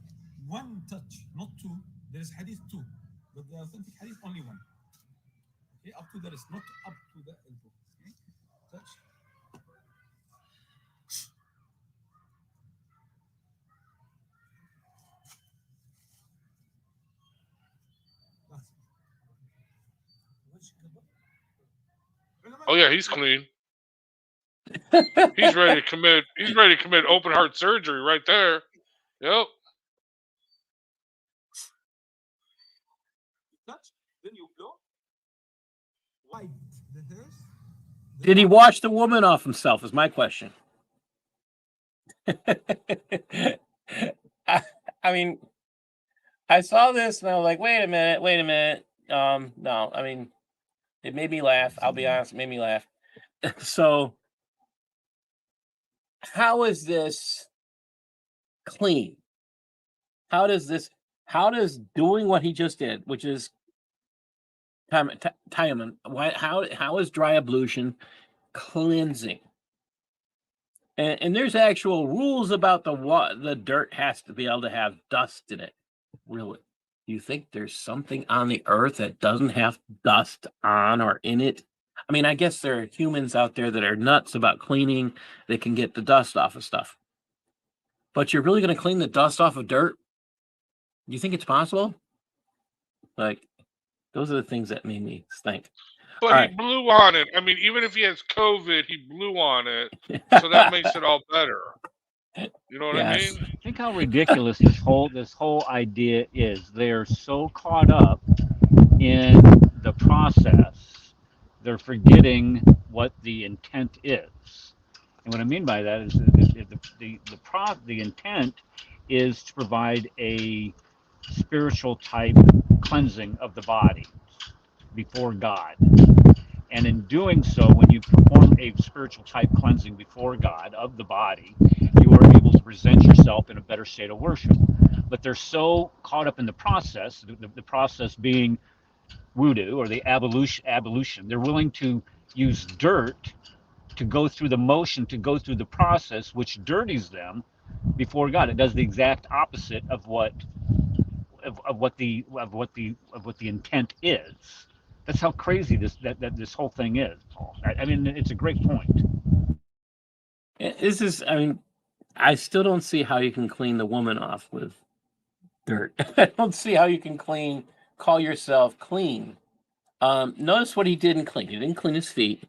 One touch, not two. There is hadith two, but the authentic hadith only one. Okay, up to the wrist, not up to the elbow. Okay? Touch. Oh yeah, he's clean. He's ready to commit. He's ready to commit open heart surgery right there. Yep. Touch, then you blow. Wipe the hairs. Did he wash the woman off himself? Is my question. I mean, I saw this and I was like, wait a minute. No, I mean, it made me laugh. I'll be honest, it made me laugh. So, how is this clean? How does doing what he just did, which is tayammum, how is dry ablution cleansing? And there's actual rules about the dirt has to be able to have dust in it. Really? Do you think there's something on the earth that doesn't have dust on or in it? I mean, I guess there are humans out there that are nuts about cleaning. They can get the dust off of stuff. But you're really going to clean the dust off of dirt? Do you think it's possible? Like, those are the things that made me think. But he blew on it. I mean, even if he has COVID, he blew on it. So that makes it all better. You know what I mean? Think how ridiculous this whole idea is. They're so caught up in the process, they're forgetting what the intent is. And what I mean by that is the intent is to provide a spiritual type cleansing of the body before God. And in doing so, when you perform a spiritual type cleansing before God of the body, you are able to present yourself in a better state of worship. But they're so caught up in the process, the process being wudu or the ablution. They're willing to use dirt to go through the motion, to go through the process, which dirties them before God. It does the exact opposite of what the intent is. That's how crazy this whole thing is, Paul. I mean, it's a great point. This is, I mean, I still don't see how you can clean the woman off with dirt. I don't see how you can call yourself clean. Notice what he didn't clean. He didn't clean his feet.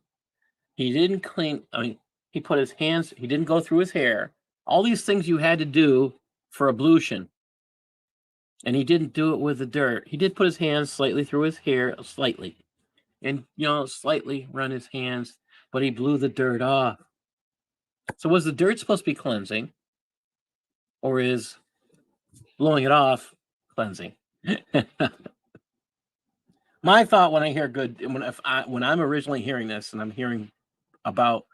He didn't clean. I mean, he put his hands. He didn't go through his hair. All these things you had to do for ablution, and he didn't do it with the dirt. He did put his hands slightly through his hair, slightly, and slightly run his hands, but he blew the dirt off. So was the dirt supposed to be cleansing, or is blowing it off cleansing? My thought when I hear when I'm originally hearing this and I'm hearing about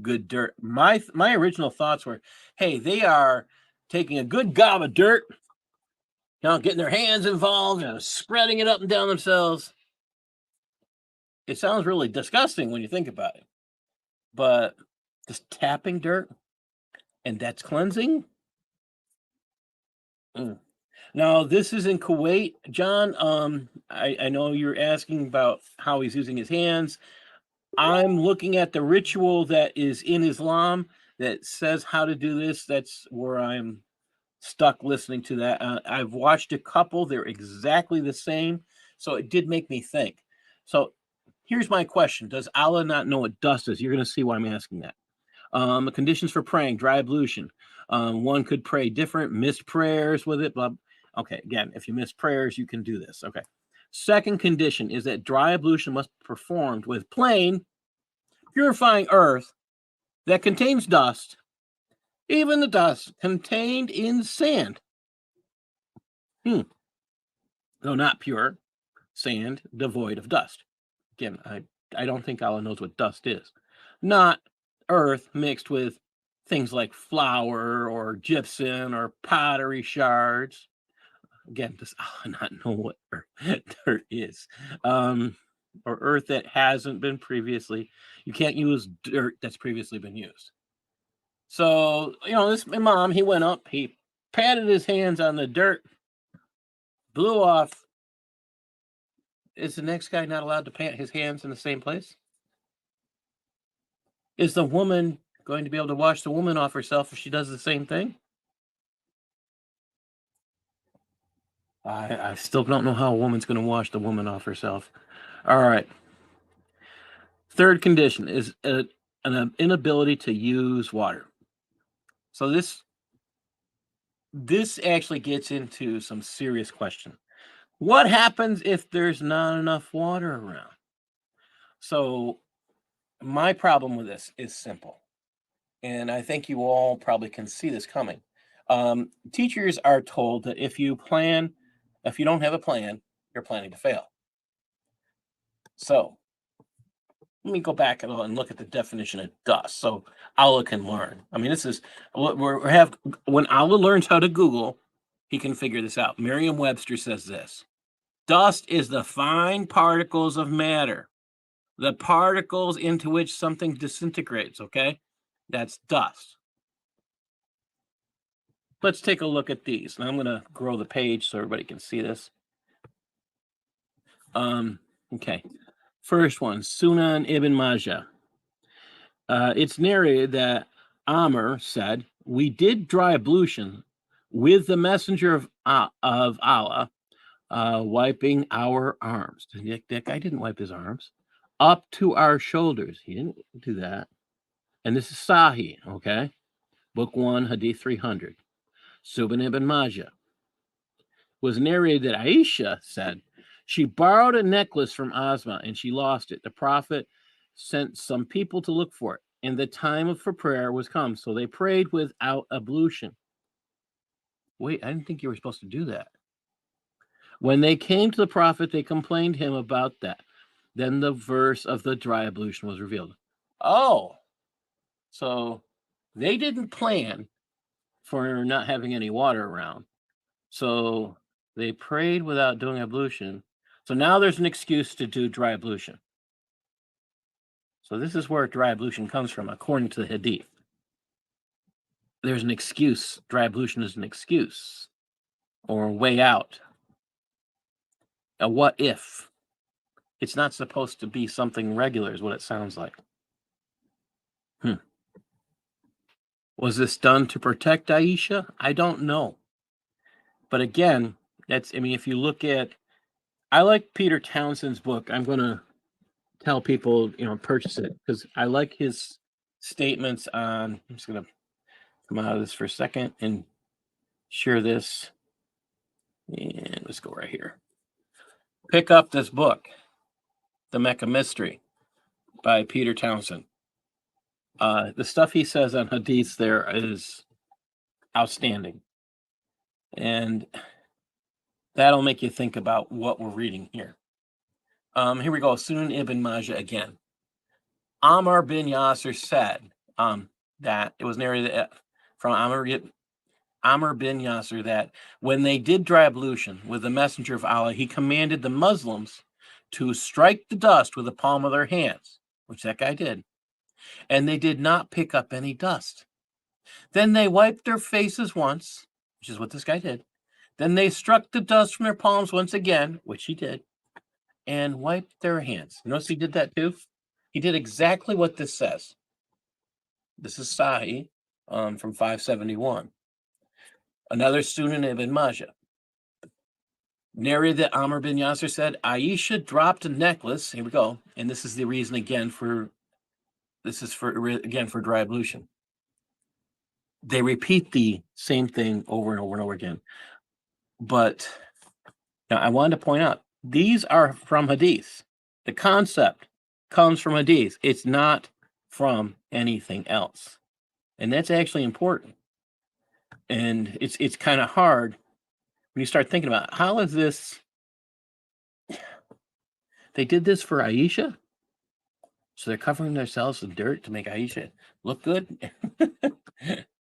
good dirt, my original thoughts were, hey, they are taking a good gob of dirt, getting their hands involved and spreading it up and down themselves. It sounds really disgusting when you think about it, but just tapping dirt and that's cleansing. Now, this is in Kuwait, John. I know you're asking about how he's using his hands. I'm looking at the ritual that is in Islam that says how to do this. That's where I'm stuck listening to that. I've watched a couple. They're exactly the same. So it did make me think. So here's my question. Does Allah not know what dust is? You're going to see why I'm asking that. The conditions for praying, dry ablution. One could pray different, miss prayers with it. Blah. Okay, again, if you miss prayers, you can do this. Okay. Second condition is that dry ablution must be performed with plain, purifying earth that contains dust, even the dust contained in sand. Though not pure, sand devoid of dust. Again, I don't think Allah knows what dust is. Not earth mixed with things like flour or gypsum or pottery shards. Again, does Allah not know what dirt is? Or earth that hasn't been previously. You can't use dirt that's previously been used. So, this imam, he went up, he patted his hands on the dirt, blew off. Is the next guy not allowed to pat his hands in the same place? Is the woman going to be able to wash the woman off herself if she does the same thing? I still don't know how a woman's going to wash the woman off herself. All right. Third condition is an inability to use water. So this actually gets into some serious question. What happens if there's not enough water around? So my problem with this is simple. And I think you all probably can see this coming. Teachers are told that if you don't have a plan, you're planning to fail. So let me go back and look at the definition of dust so Allah can learn. I mean, this is when Allah learns how to Google, he can figure this out. Merriam-Webster says this: dust is the fine particles of matter, the particles into which something disintegrates. Okay, that's dust. Let's take a look at these. And I'm going to grow the page so everybody can see this. Okay. First one, Sunan Ibn Majah. It's narrated that Amr said, "We did dry ablution with the messenger of Allah, wiping our arms." That guy didn't wipe his arms. Up to our shoulders. He didn't do that. And this is Sahih, okay? Book 1, Hadith 300. Sunan Ibn Majah. Was narrated that Aisha said she borrowed a necklace from Asma and she lost it. The Prophet sent some people to look for it, and the time for prayer was come. So they prayed without ablution. Wait, I didn't think you were supposed to do that. When they came to the Prophet, they complained to him about that. Then the verse of the dry ablution was revealed. Oh, so they didn't plan for not having any water around. So they prayed without doing ablution. So now there's an excuse to do dry ablution. So this is where dry ablution comes from, according to the Hadith. There's an excuse. Dry ablution is an excuse or a way out. A what if. It's not supposed to be something regular is what it sounds like. Was this done to protect Aisha? I don't know. But again, I mean, if you look at, I like Peter Townsend's book. I'm going to tell people, purchase it because I like his statements on, I'm just going to come out of this for a second and share this. And let's go right here. Pick up this book, The Mecca Mystery by Peter Townsend. The stuff he says on hadiths there is outstanding. And that'll make you think about what we're reading here. Here we go. Sunan ibn Majah again. Ammar bin Yasir said that it was narrated from Ammar bin Yasir that when they did dry ablution with the messenger of Allah, he commanded the Muslims to strike the dust with the palm of their hands, which that guy did. And they did not pick up any dust. Then they wiped their faces once, which is what this guy did. Then they struck the dust from their palms once again, which he did, and wiped their hands. Notice he did that too? He did exactly what this says. This is Sahih from 571. Another Sunan ibn Majah. Narrated that Ammar bin Yasir said, Aisha dropped a necklace. Here we go. And this is the reason again for dry ablution. They repeat the same thing over and over and over again. But now I wanted to point out, these are from hadith. The concept comes from hadith. It's not from anything else. And that's actually important. And it's kind of hard when you start thinking about how is this? They did this for Aisha? So they're covering themselves in dirt to make Aisha look good?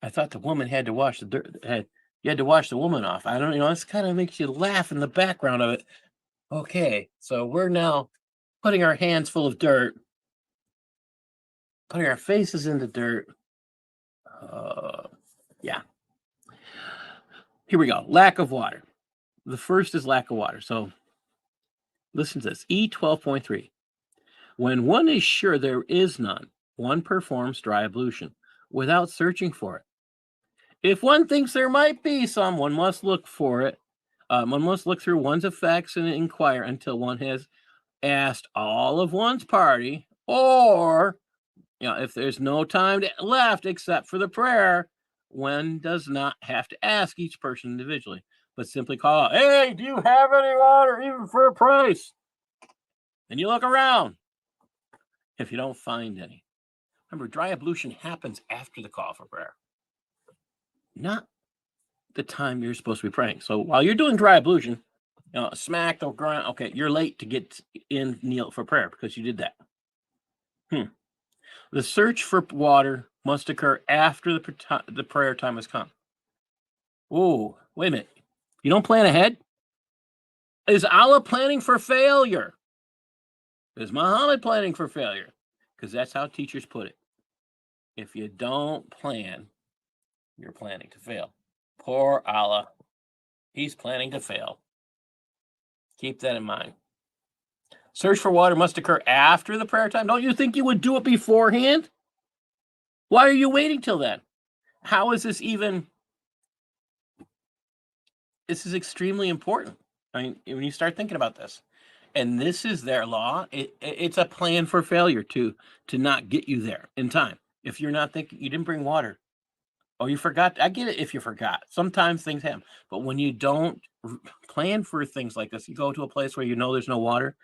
I thought the woman had to wash the dirt. You had to wash the woman off. I don't know. This kind of makes you laugh in the background of it. Okay, so we're now putting our hands full of dirt, putting our faces in the dirt. Yeah. Here we go. Lack of water. The first is lack of water. So listen to this. E12.3. When one is sure there is none, one performs dry ablution without searching for it. If one thinks there might be some, one must look for it. One must look through one's effects and inquire until one has asked all of one's party, or if there's no time left except for the prayer, one does not have to ask each person individually, but simply call out, hey, do you have any water, even for a price? And you look around. If you don't find any, remember, dry ablution happens after the call for prayer, not the time you're supposed to be praying. So while you're doing dry ablution, smack the ground. Okay, you're late to get in kneel for prayer because you did that. The search for water must occur after the prayer time has come. Oh, wait a minute. You don't plan ahead? Is Allah planning for failure? Is Muhammad planning for failure? Because that's how teachers put it. If you don't plan, you're planning to fail. Poor Allah. He's planning to fail. Keep that in mind. Search for water must occur after the prayer time. Don't you think you would do it beforehand? Why are you waiting till then? How is this even? This is extremely important. I mean, when you start thinking about this, and this is their law, it's a plan for failure to not get you there in time. If you're not thinking, you didn't bring water, or you forgot. I get it if you forgot. Sometimes things happen. But when you don't plan for things like this, you go to a place where you know there's no water,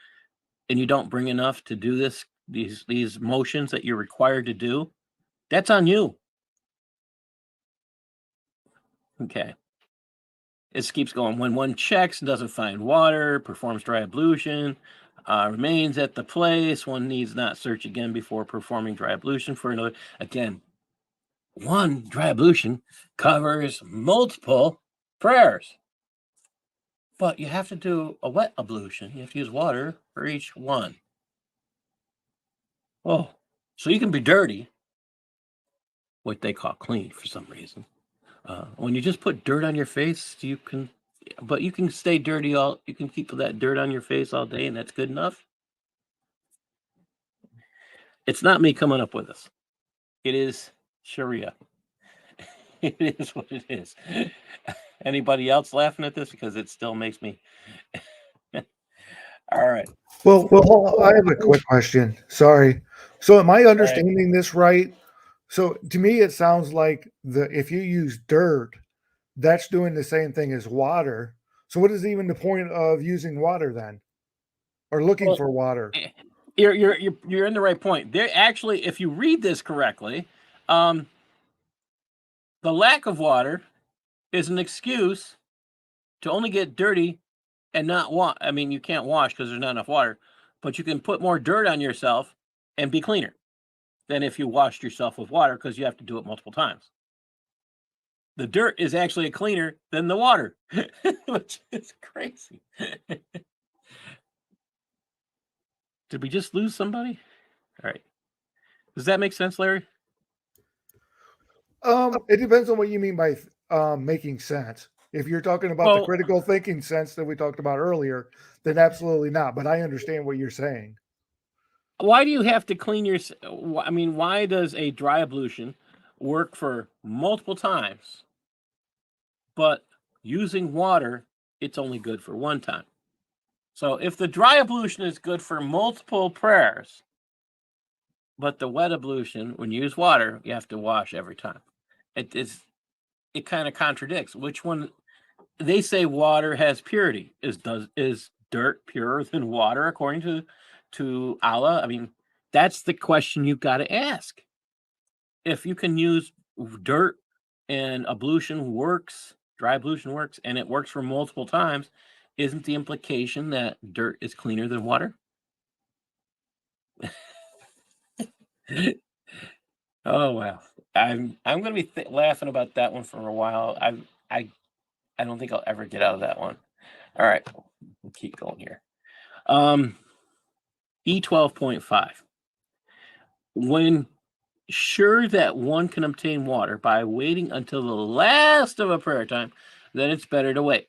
and you don't bring enough to do these motions that you're required to do, that's on you. Okay. It keeps going. When one checks and doesn't find water, performs dry ablution, remains at the place, one needs not search again before performing dry ablution for another. Again, one dry ablution covers multiple prayers. But you have to do a wet ablution. You have to use water for each one. Oh, so you can be dirty, what they call clean for some reason. When you just put dirt on your face, you can stay dirty you can keep that dirt on your face all day, and that's good enough. It's not me coming up with this. It is Shariah. It is what it is. Anybody else laughing at this? Because it still makes me. All right. Well, I have a quick question. Sorry. So, am I right. understanding this right? So, to me, it sounds like if you use dirt, that's doing the same thing as water. So, what is even the point of using water then, or looking Well, for water? You're in the right point. There actually, if you read this correctly, the lack of water is an excuse to only get dirty and not wash. I mean, you can't wash because there's not enough water, but you can put more dirt on yourself and be cleaner than if you washed yourself with water because you have to do it multiple times. The dirt is actually cleaner than the water, which is crazy. Did we just lose somebody? All right. Does that make sense, Larry? It depends on what you mean by making sense. If you're talking about the critical thinking sense that we talked about earlier, then absolutely not. But I understand what you're saying. Why do you have to clean your? I mean, why does a dry ablution work for multiple times, but using water, it's only good for one time? So if the dry ablution is good for multiple prayers, but the wet ablution, when you use water, you have to wash every time. It kind of contradicts. Which one? They say water has purity. Is dirt purer than water according to Allah? I mean, that's the question you've got to ask. If you can use dirt and ablution works, dry ablution works, and it works for multiple times, isn't the implication that dirt is cleaner than water? Oh wow, I'm going to be laughing about that one for a while. I don't think I'll ever get out of that one. All right, we'll keep going here. E12.5. When sure that one can obtain water by waiting until the last of a prayer time, then it's better to wait.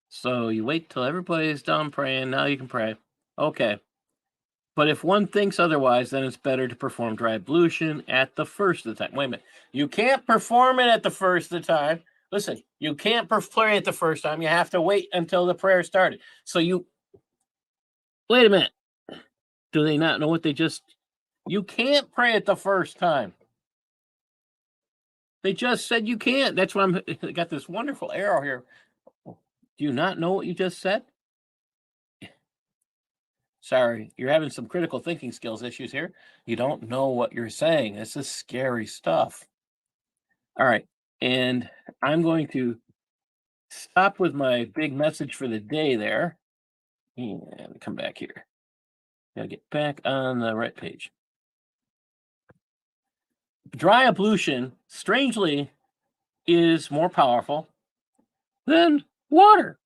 So you wait till everybody's done praying. Now you can pray. Okay. But if one thinks otherwise, then it's better to perform dry ablution at the first of the time. Wait a minute. You can't perform it at the first of the time. Listen, you can't pray at the first time. You have to wait until the prayer started. So wait a minute. Do they not know what they just... You can't pray at the first time. They just said you can't. That's why I got this wonderful arrow here. Do you not know what you just said? Sorry, you're having some critical thinking skills issues here. You don't know what you're saying. This is scary stuff. All right. And I'm going to stop with my big message for the day there. And come back here. Gotta get back on the right page. Dry ablution, strangely, is more powerful than water.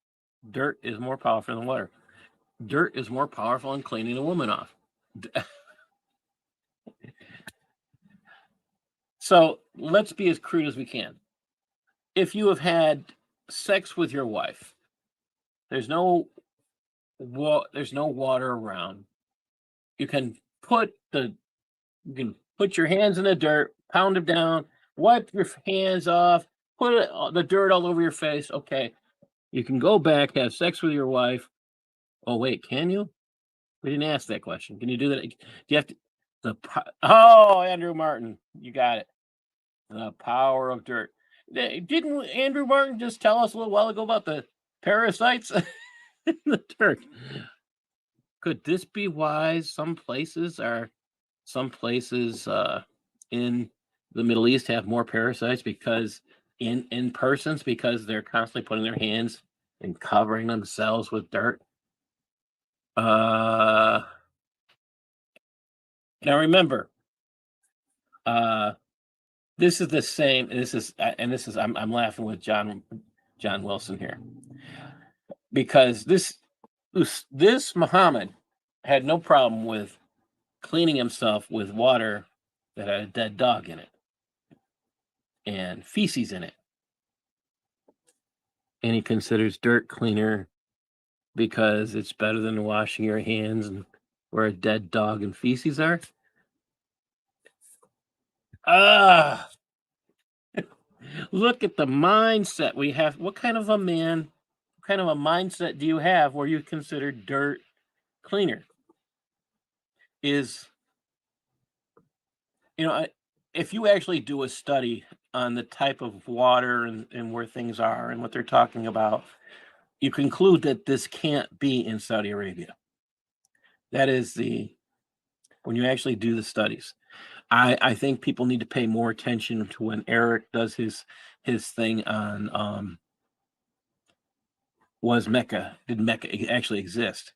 Dirt is more powerful than water. Dirt is more powerful in cleaning a woman off. So let's be as crude as we can. If you have had sex with your wife, there's no water around. You can put your hands in the dirt, pound them down, wipe your hands off, put the dirt all over your face. Okay, you can go back, have sex with your wife. Oh wait, can you? We didn't ask that question. Can you do that? Do you have to? Andrew Martin, you got it. The power of dirt. Didn't Andrew Martin just tell us a little while ago about the parasites in the dirt? Could this be why some places in the Middle East have more parasites because in persons because they're constantly putting their hands and covering themselves with dirt? Now remember, this is the same. I'm laughing with John Wilson here because this Muhammad had no problem with cleaning himself with water that had a dead dog in it and feces in it, and he considers dirt cleaner because it's better than washing your hands and where a dead dog and feces are. Look at the mindset we have. What kind of a man, what kind of a mindset do you have where you consider dirt cleaner? Is, if you actually do a study on the type of water and where things are and what they're talking about, you conclude that this can't be in Saudi Arabia. That is when you actually do the studies. I think people need to pay more attention to when Eric does his thing on did Mecca actually exist?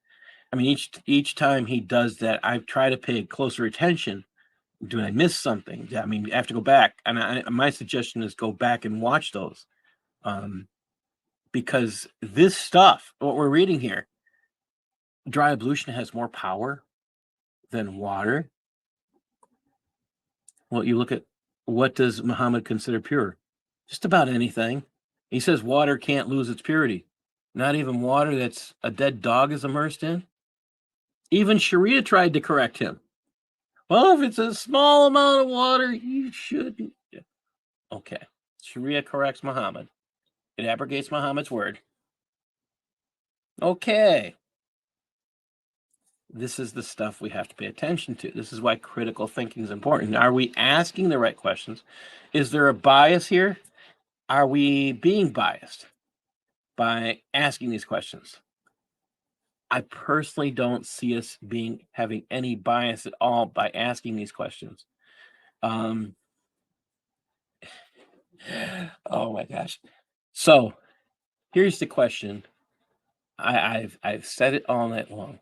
I mean, each time he does that, I try to pay closer attention. Do I miss something? I mean, I have to go back, and my suggestion is go back and watch those, because this stuff, what we're reading here, dry ablution has more power than water. Well, you look at, what does Muhammad consider pure? Just about anything. He says water can't lose its purity. Not even water that's a dead dog is immersed in. Even Shariah tried to correct him. Well, if it's a small amount of water, you shouldn't. Okay. Shariah corrects Muhammad. It abrogates Muhammad's word. Okay. This is the stuff we have to pay attention to. This is why critical thinking is important. Are we asking the right questions? Is there a bias here? Are we being biased by asking these questions? I personally don't see us having any bias at all by asking these questions. Oh my gosh. So here's the question. I've said it all night long.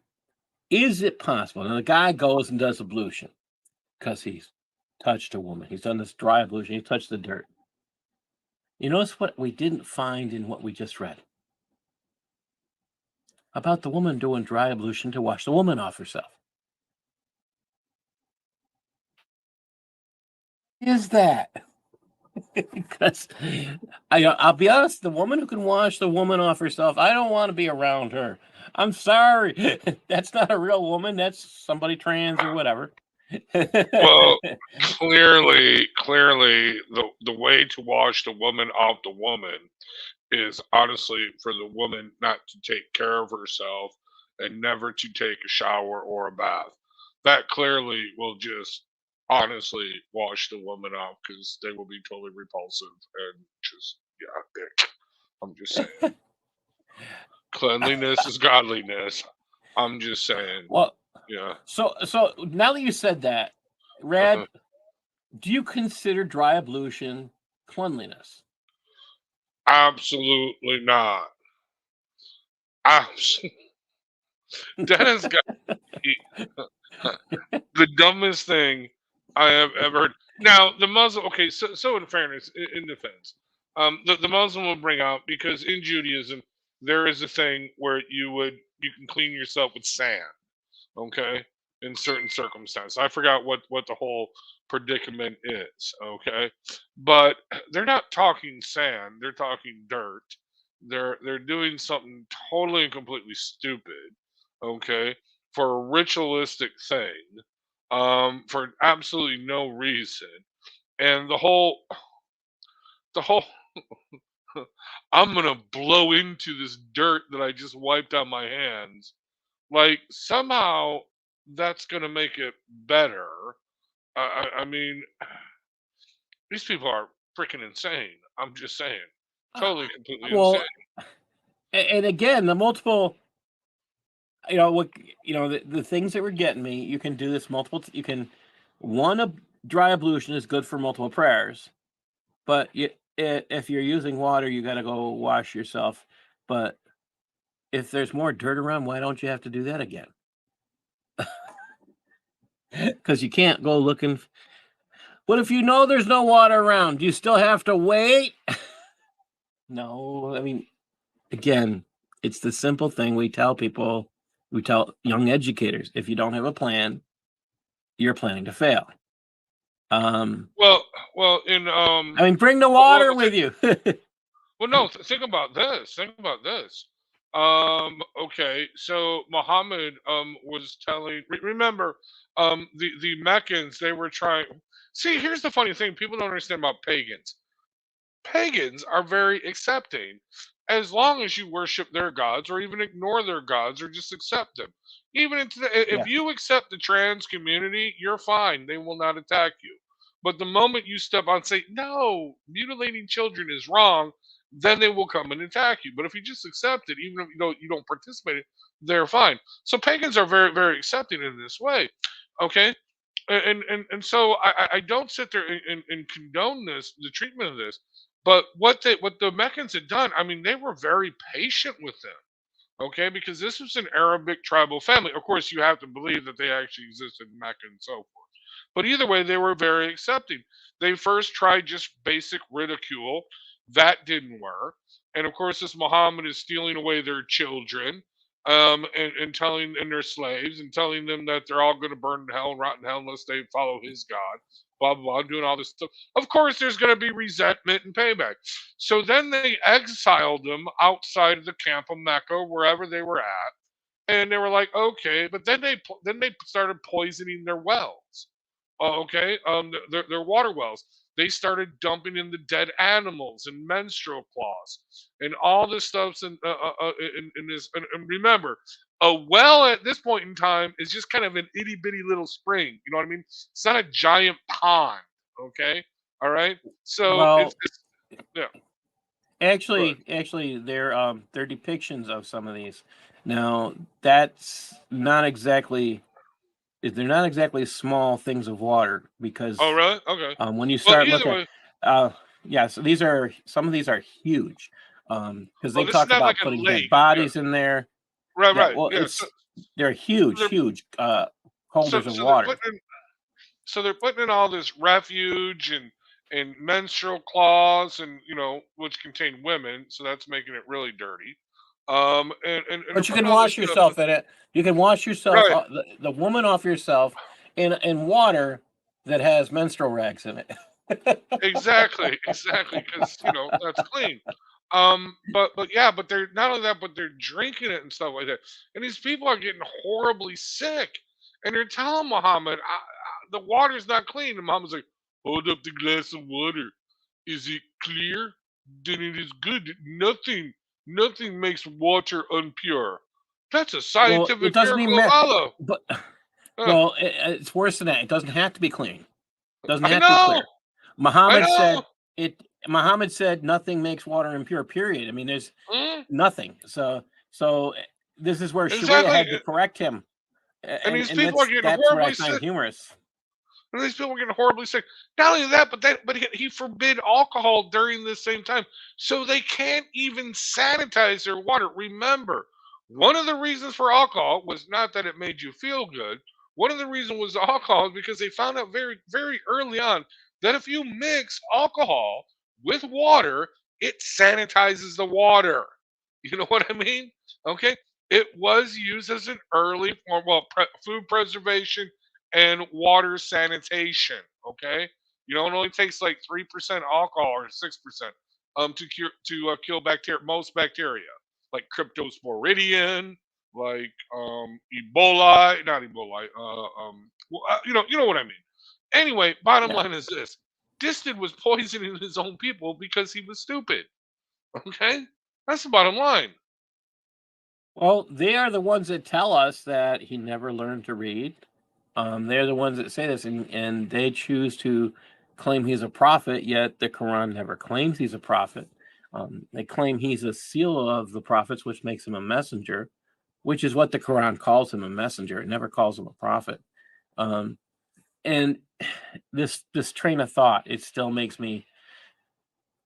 Is it possible? Now the guy goes and does ablution because he's touched a woman. He's done this dry ablution. He touched the dirt. You notice what we didn't find in what we just read about the woman doing dry ablution to wash the woman off herself. Is that? Because I'll be honest, the woman who can wash the woman off herself, I don't want to be around her. I'm sorry. That's not a real woman. That's somebody trans or whatever. Well, clearly, the way to wash the woman off the woman is honestly for the woman not to take care of herself and never to take a shower or a bath. That clearly will just honestly wash the woman off because they will be totally repulsive and just, yeah, dick. I'm just saying. Cleanliness is godliness. I'm just saying. Well, Yeah. so now that you said that, Rad, do you consider dry ablution cleanliness? Absolutely not. Absolutely. That has got to be the dumbest thing I have ever heard. Now, the Muslim, okay, so in fairness, in defense, the Muslim will bring out, because in Judaism, there is a thing where you can clean yourself with sand, okay, in certain circumstances. I forgot what the whole predicament is, okay, but they're not talking sand; they're talking dirt. They're doing something totally and completely stupid, okay, for a ritualistic thing, for absolutely no reason, and the whole I'm gonna blow into this dirt that I just wiped on my hands. Like somehow that's gonna make it better. I mean, these people are freaking insane. I'm just saying, totally, completely Well, insane. and again, the multiple, the things that were getting me, you can do this multiple. You can dry ablution is good for multiple prayers, but if you're using water, you got to go wash yourself. But if there's more dirt around, why don't you have to do that again? Because you can't go looking. What if you know there's no water around? Do you still have to wait? No, I mean, again, it's the simple thing we tell people. We tell young educators: if you don't have a plan, you're planning to fail. Well, I mean, bring the water with you. well, no, think about this. Think about this. Okay, so Muhammad was telling. Remember, the Meccans, they were trying. See, here's the funny thing: people don't understand about pagans. Pagans are very accepting as long as you worship their gods or even ignore their gods or just accept them. Even Yeah. if you accept the trans community, you're fine. They will not attack you. But the moment you step on and say, no, mutilating children is wrong, then they will come and attack you. But if you just accept it, even if you don't participate in it, they're fine. So pagans are very, very accepting in this way. Okay. And so I don't sit there and condone the treatment of this, but what the Meccans had done, I mean, they were very patient with them, okay, because this was an Arabic tribal family. Of course, you have to believe that they actually existed in Mecca and so forth. But either way, they were very accepting. They first tried just basic ridicule. That didn't work. And of course, this Muhammad is stealing away their children, and telling and their slaves and telling them that they're all going to burn in hell and rot in hell unless they follow his God. Blah blah blah, doing all this stuff. Of course, there's going to be resentment and payback. So then they exiled them outside of the camp of Mecca, wherever they were at, and they were like, okay, but then they started poisoning their wells. Okay, their water wells. They started dumping in the dead animals and menstrual cloths and all this stuff. In this, and remember, a well at this point in time is just kind of an itty bitty little spring. You know what I mean? It's not a giant pond. Okay, all right. So Well, yeah. actually, they're depictions of some of these. Now, that's not exactly. They're not exactly small things of water because Oh really? Okay. when you Well, start either looking, way, yeah, so some of these are huge because they well, this is talk not like about a putting dead lake. Yeah. bodies in there. Right. Yeah, Right. well, Yeah. So, they're huge, they're huge so holders of so they're water. putting in they're putting in all this refuge and menstrual cloths and which contain women, so that's making it really dirty. And they're But you putting can all this wash stuff in. yourself in it. You can wash yourself, Right. the woman off yourself, in water that has menstrual rags in it. Exactly, exactly, because that's clean. But yeah, but they're not only that, but they're drinking it and stuff like that. And these people are getting horribly sick. And they're telling Muhammad, the water's not clean. And Muhammad's like, hold up the glass of water. Is it clear? Then it is good. Nothing makes water impure. That's a Well, it scientific doesn't even miracle of matter. Allah. But Huh. well, it's worse than that. It doesn't have to be clean. It doesn't I have to be know, clear. I Muhammad know. said it. Muhammad said nothing makes water impure. Period. I mean, there's Mm, nothing. So this is where Shariah exactly. had to correct him, And these and people are getting that's what I horribly find sick. humorous. And these people are getting horribly sick. Not only that, but he forbid alcohol during this same time, so they can't even sanitize their water. Remember, one of the reasons for alcohol was not that it made you feel good. One of the reasons was alcohol because they found out very very early on that if you mix alcohol with water, it sanitizes the water. You know what I mean? Okay, it was used as an early form, well, food preservation and water sanitation. Okay, it only takes like 3% alcohol or 6% to kill bacteria, most bacteria like cryptosporidium, like Ebola, not Ebola. You know what I mean. Anyway, bottom Yeah. line is this: this dude was poisoning his own people because he was stupid. Okay, that's the bottom line. Well, they are the ones that tell us that he never learned to read. They're the ones that say this, and they choose to claim he's a prophet, yet the Quran never claims he's a prophet. They claim he's a seal of the prophets, which makes him a messenger, which is what the Quran calls him, a messenger. It never calls him a prophet. And this train of thought, it still makes me.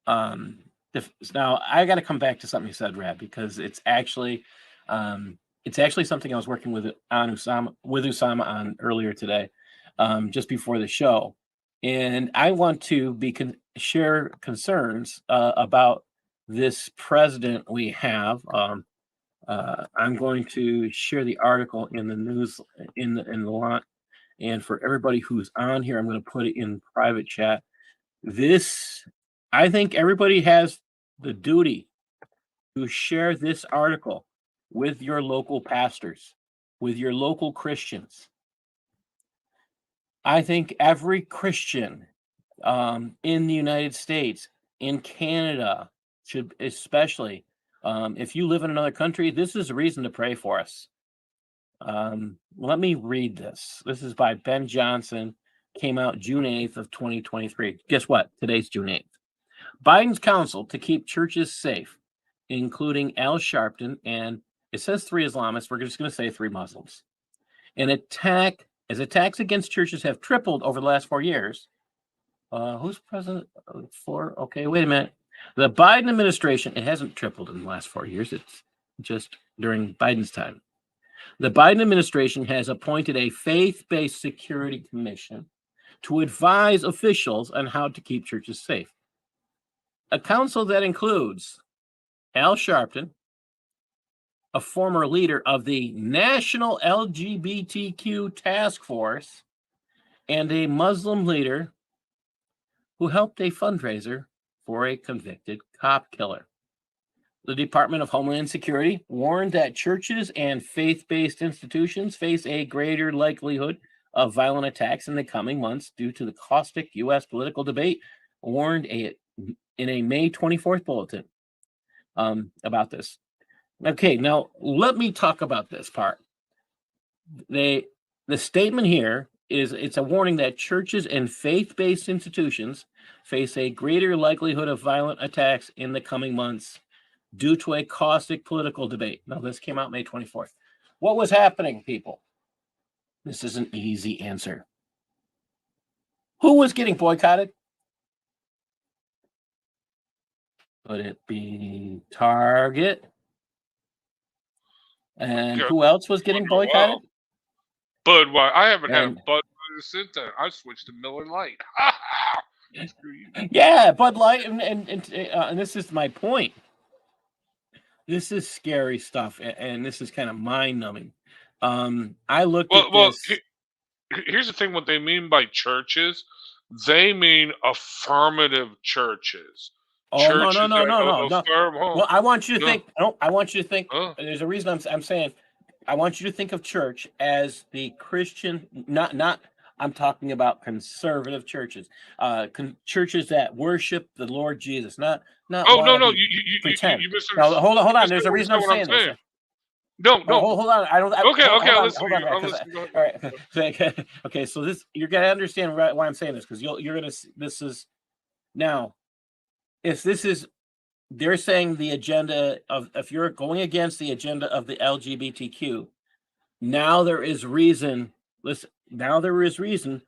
Now I got to come back to something you said, Rab, because it's actually something I was working with Usama on earlier today, just before the show, and I want to share concerns about this president we have. I'm going to share the article in the news in the lot, and for everybody who's on here, I'm going to put it in private chat. I think everybody has the duty to share this article with your local pastors, with your local Christians. I think every Christian in the United States in Canada should especially, if you live in another country, this is a reason to pray for us. Let me read this. This is by Ben Johnson, came out June 8th of 2023. Guess what? Today's June 8th. Biden's counsel to keep churches safe, including Al Sharpton, and it says 3 Islamists. We're just going to say 3 Muslims. As attacks against churches have tripled over the last 4 years. Who's president for? Okay, wait a minute. The Biden administration, it hasn't tripled in the last 4 years. It's just during Biden's time. The Biden administration has appointed a faith-based security commission to advise officials on how to keep churches safe. A council that includes Al Sharpton, a former leader of the National LGBTQ Task Force, and a Muslim leader who helped a fundraiser for a convicted cop killer. The Department of Homeland Security warned that churches and faith-based institutions face a greater likelihood of violent attacks in the coming months due to the caustic U.S. political debate, warned in a May 24th bulletin about this. Okay, now let me talk about this part. The statement here is it's a warning that churches and faith-based institutions face a greater likelihood of violent attacks in the coming months due to a caustic political debate. Now, this came out May 24th. What was happening, people? This is an easy answer. Who was getting boycotted? Would it be Target? And Yeah, who else was getting boycotted? Budweiser. I haven't had a And- Budweiser since then. I switched to Miller Lite. Screw you. Yeah, Bud Light, and this is my point. This is scary stuff, and this is kind of mind-numbing. I looked at this. Here's the thing: what they mean by churches, they mean affirmative churches. Oh, Churches no. that affirm. Well, I want you to No. think. No, I want you to think. Huh? There's a reason I'm saying. I want you to think of church as the Christian, not. I'm talking about conservative churches, churches that worship the Lord Jesus, not. Oh no, wanna no, be you pretend. misunderstood. No, hold on. You There's a reason I'm misunderstood what saying this. No, No, hold on. I don't. Okay, hold I'll on, listen to you. I'll 'cause listen. Go all ahead. right. Okay. So this, you're gonna understand why I'm saying this, because you're gonna. This is now. If this is, they're saying the agenda of, if you're going against the agenda of the LGBTQ, now there is reason. Listen, now there is reason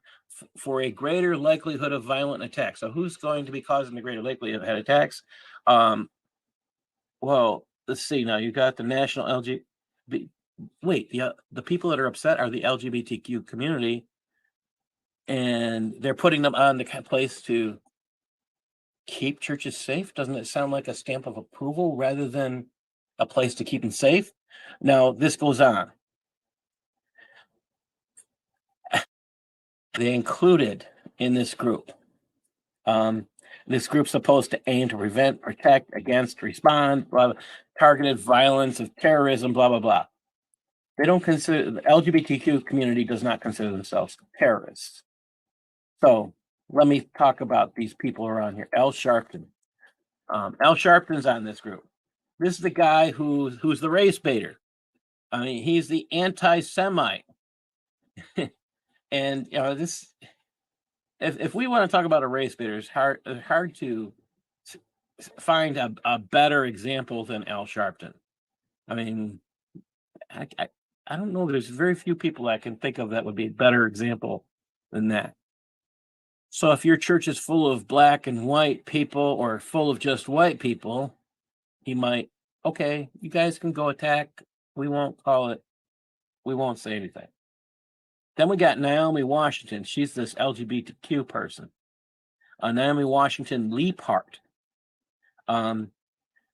for a greater likelihood of violent attacks. So who's going to be causing the greater likelihood of attacks? Well, let's see. Now you got the national LGBT. Wait, the people that are upset are the LGBTQ community, and they're putting them on the place to keep churches safe. Doesn't it sound like a stamp of approval rather than a place to keep them safe? Now this goes on. They included in this group. This group's supposed to aim to prevent, protect, against, respond, blah, blah, targeted violence of terrorism, blah, blah, blah. They don't consider, the LGBTQ community does not consider themselves terrorists. So let me talk about these people around here. Al Sharpton. Al Sharpton's on this group. This is the guy who's the race baiter. I mean, he's the anti-Semite. And this, if we want to talk about a race baiter, it's hard to find a better example than Al Sharpton. I mean, I don't know. There's very few people I can think of that would be a better example than that. So if your church is full of black and white people, or full of just white people, he might, okay, you guys can go attack. We won't say anything. Then we got Naomi Washington. She's this LGBTQ person. Naomi Washington Leaphart.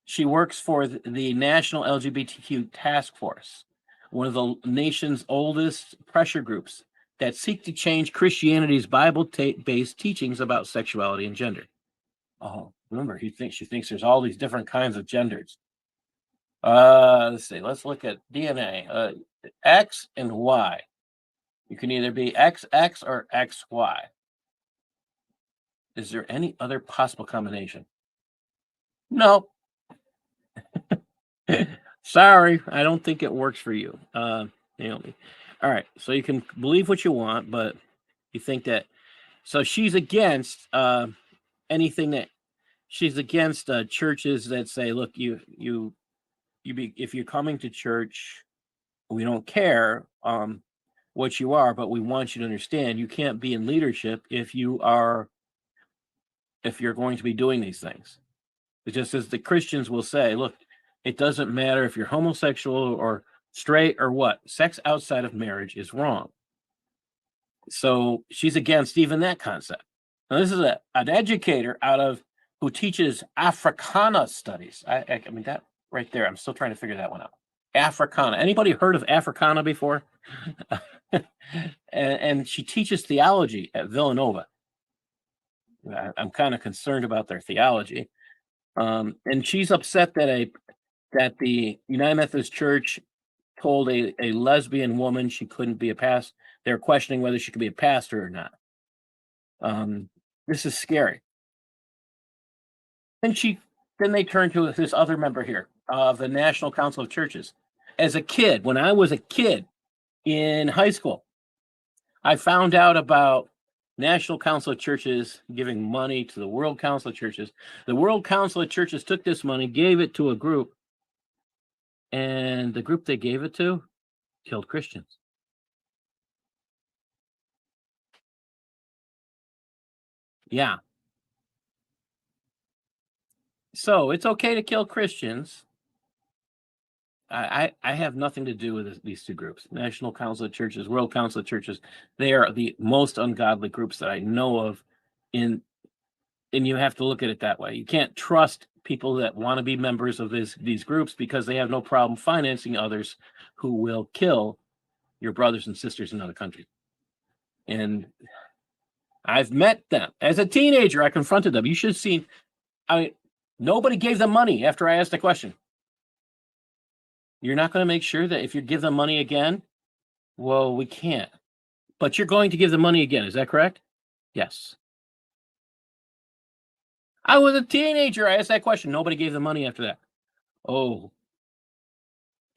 She works for the National LGBTQ Task Force, one of the nation's oldest pressure groups that seek to change Christianity's Bible-based teachings about sexuality and gender. Oh, remember, she thinks there's all these different kinds of genders. Let's see. Let's look at DNA. X and Y. You can either be XX or XY. Is there any other possible combination? No. Sorry, I don't think it works for you, Naomi. All right, so you can believe what you want, but you think that. So she's against anything that she's against churches that say, look, if you're coming to church, we don't care what you are, but we want you to understand you can't be in leadership if you're going to be doing these things. It just as the Christians will say, look, it doesn't matter if you're homosexual or straight or what. Sex outside of marriage is wrong. So she's against even that concept. Now, this is an educator who teaches Africana studies. I mean, that right there, I'm still trying to figure that one out. Africana. Anybody heard of Africana before? and she teaches theology at Villanova. I'm kind of concerned about their theology. And she's upset that the United Methodist Church told a lesbian woman she couldn't be a pastor. They're questioning whether she could be a pastor or not. This is scary. Then they turn to this other member here of the National Council of Churches. As a kid, when I was a kid in high school, I found out about National Council of Churches giving money to the World Council of Churches. The World Council of Churches took this money, gave it to a group, and the group they gave it to killed Christians. Yeah. So it's okay to kill Christians. I have nothing to do with these two groups. National Council of Churches, World Council of Churches. They are the most ungodly groups that I know of. And you have to look at it that way. You can't trust people that want to be members of these groups because they have no problem financing others who will kill your brothers and sisters in other countries. And I've met them. As a teenager, I confronted them. You should have seen, nobody gave them money after I asked a question. You're not going to make sure that if you give them money again? Well, we can't. But you're going to give them money again. Is that correct? Yes. I was a teenager. I asked that question. Nobody gave them money after that. Oh,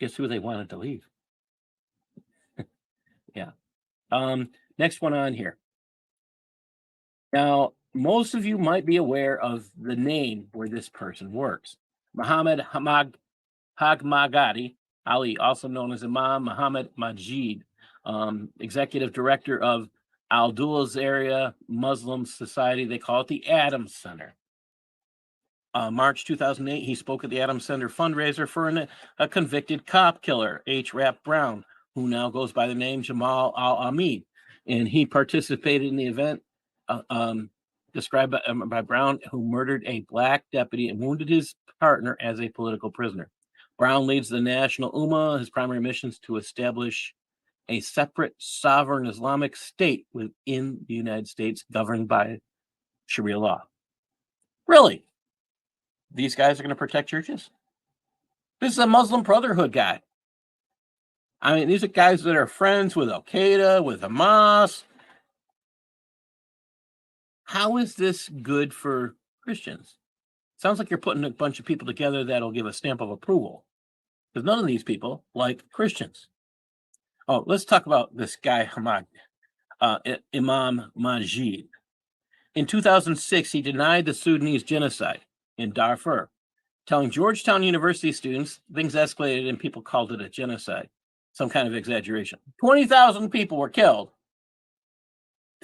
guess who they wanted to leave? Yeah. Next one on here. Now, most of you might be aware of the name where this person works. Muhammad Hagmagadi Ali, also known as Imam Muhammad Majid, executive director of Al-Dul's Area Muslim Society. They call it the Adams Center. March 2008, he spoke at the Adams Center fundraiser for a convicted cop killer, H. Rap Brown, who now goes by the name Jamal Al-Amid. And he participated in the event described by Brown, who murdered a black deputy and wounded his partner as a political prisoner. Brown leads the National Ummah. His primary mission is to establish a separate sovereign Islamic state within the United States governed by Sharia law. Really? These guys are going to protect churches? This is a Muslim Brotherhood guy. I mean, these are guys that are friends with Al Qaeda, with Hamas. How is this good for Christians? Sounds like you're putting a bunch of people together that'll give a stamp of approval. Because none of these people like Christians. Oh, let's talk about this guy, Imam Majid. In 2006, he denied the Sudanese genocide in Darfur, telling Georgetown University students things escalated and people called it a genocide. Some kind of exaggeration. 20,000 people were killed.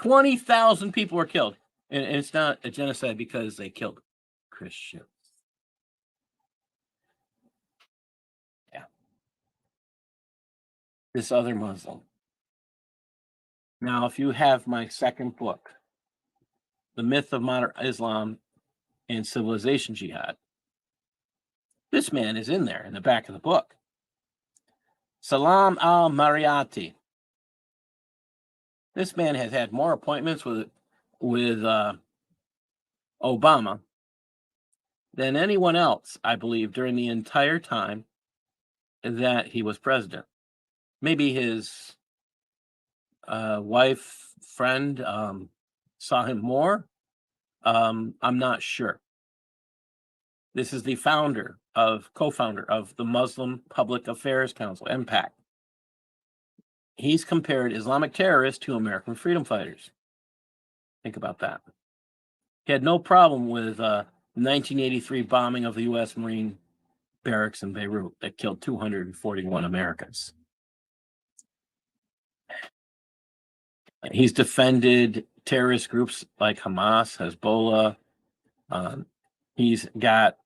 20,000 people were killed. And it's not a genocide because they killed Christians. Yeah. This other Muslim. Now, if you have my second book, The Myth of Modern Islam and Civilization Jihad, this man is in there in the back of the book. Salam al-Mariyati. This man has had more appointments with Obama than anyone else, I believe, during the entire time that he was president. Maybe his wife, friend saw him more. I'm not sure. This is the co-founder of the Muslim Public Affairs Council, MPAC. He's compared Islamic terrorists to American freedom fighters. Think about that. He had no problem with 1983 bombing of the U.S. Marine barracks in Beirut that killed 241 Americans. He's defended terrorist groups like Hamas, Hezbollah. He's got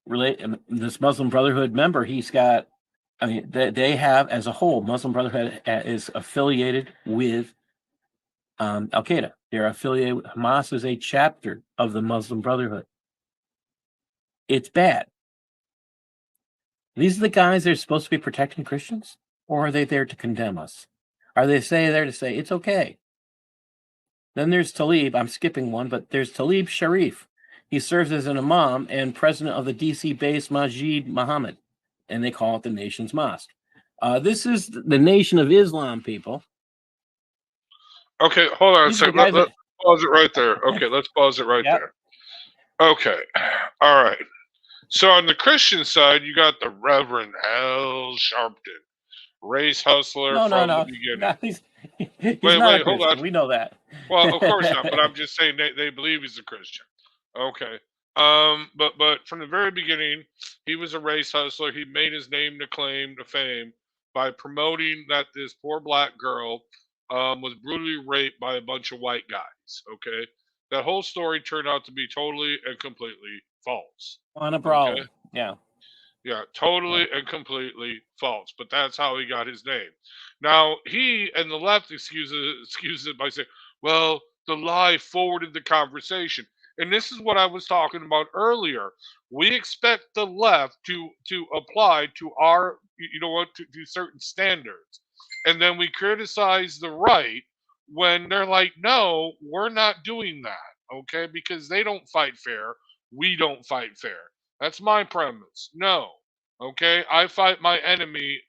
this Muslim Brotherhood member. They have, as a whole, Muslim Brotherhood is affiliated with Al Qaeda. They're affiliated with Hamas is a chapter of the Muslim Brotherhood. It's bad. These are the guys that are supposed to be protecting Christians, or are they there to condemn us? Are they there to say it's okay? Then there's Talib. I'm skipping one, but there's Talib Sharif. He serves as an imam and president of the DC-based Masjid Muhammad, and they call it the nation's mosque. This is the Nation of Islam, people. Okay, hold on a second. Let's pause it right there. Okay, let's pause it right there. Okay, all right. So on the Christian side, you got the Reverend Al Sharpton, race hustler from the beginning. No, he's not a Christian. Hold on. We know that. Well, of course not, but I'm just saying they believe he's a Christian. Okay. But from the very beginning, he was a race hustler. He made his name to fame by promoting that this poor black girl was brutally raped by a bunch of white guys. Okay. That whole story turned out to be totally and completely false. On a problem. Okay? Yeah. Yeah, totally and completely false. But that's how he got his name. Now, he and the left excuses it by saying, well, the lie forwarded the conversation. And this is what I was talking about earlier. We expect the left to apply to our, to certain standards. And then we criticize the right when they're like, no, we're not doing that, okay? Because they don't fight fair. We don't fight fair. That's my premise. No, okay? I fight my enemy.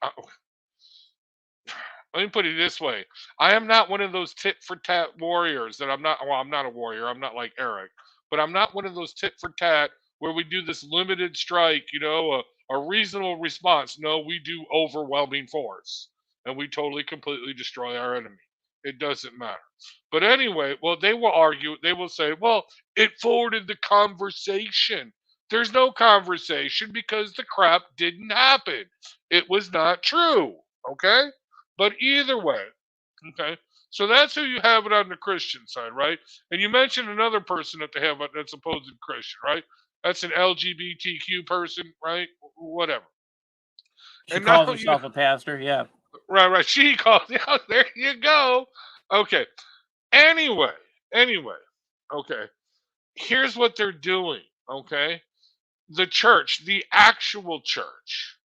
Let me put it this way. I am not one of those tit-for-tat warriors that I'm not a warrior. I'm not like Eric. But I'm not one of those tit-for-tat where we do this limited strike, a reasonable response. No, we do overwhelming force. And we totally, completely destroy our enemy. It doesn't matter. But anyway, well, they will argue. They will say, well, it forwarded the conversation. There's no conversation because the crap didn't happen. It was not true. Okay? But either way, okay? So that's who you have it on the Christian side, right? And you mentioned another person that they have that's supposed Christian, right? That's an LGBTQ person, right? Whatever. She calls herself a pastor, yeah. Right. She calls, yeah, there you go. Okay. Anyway, okay. Here's what they're doing, okay? The church, the actual church,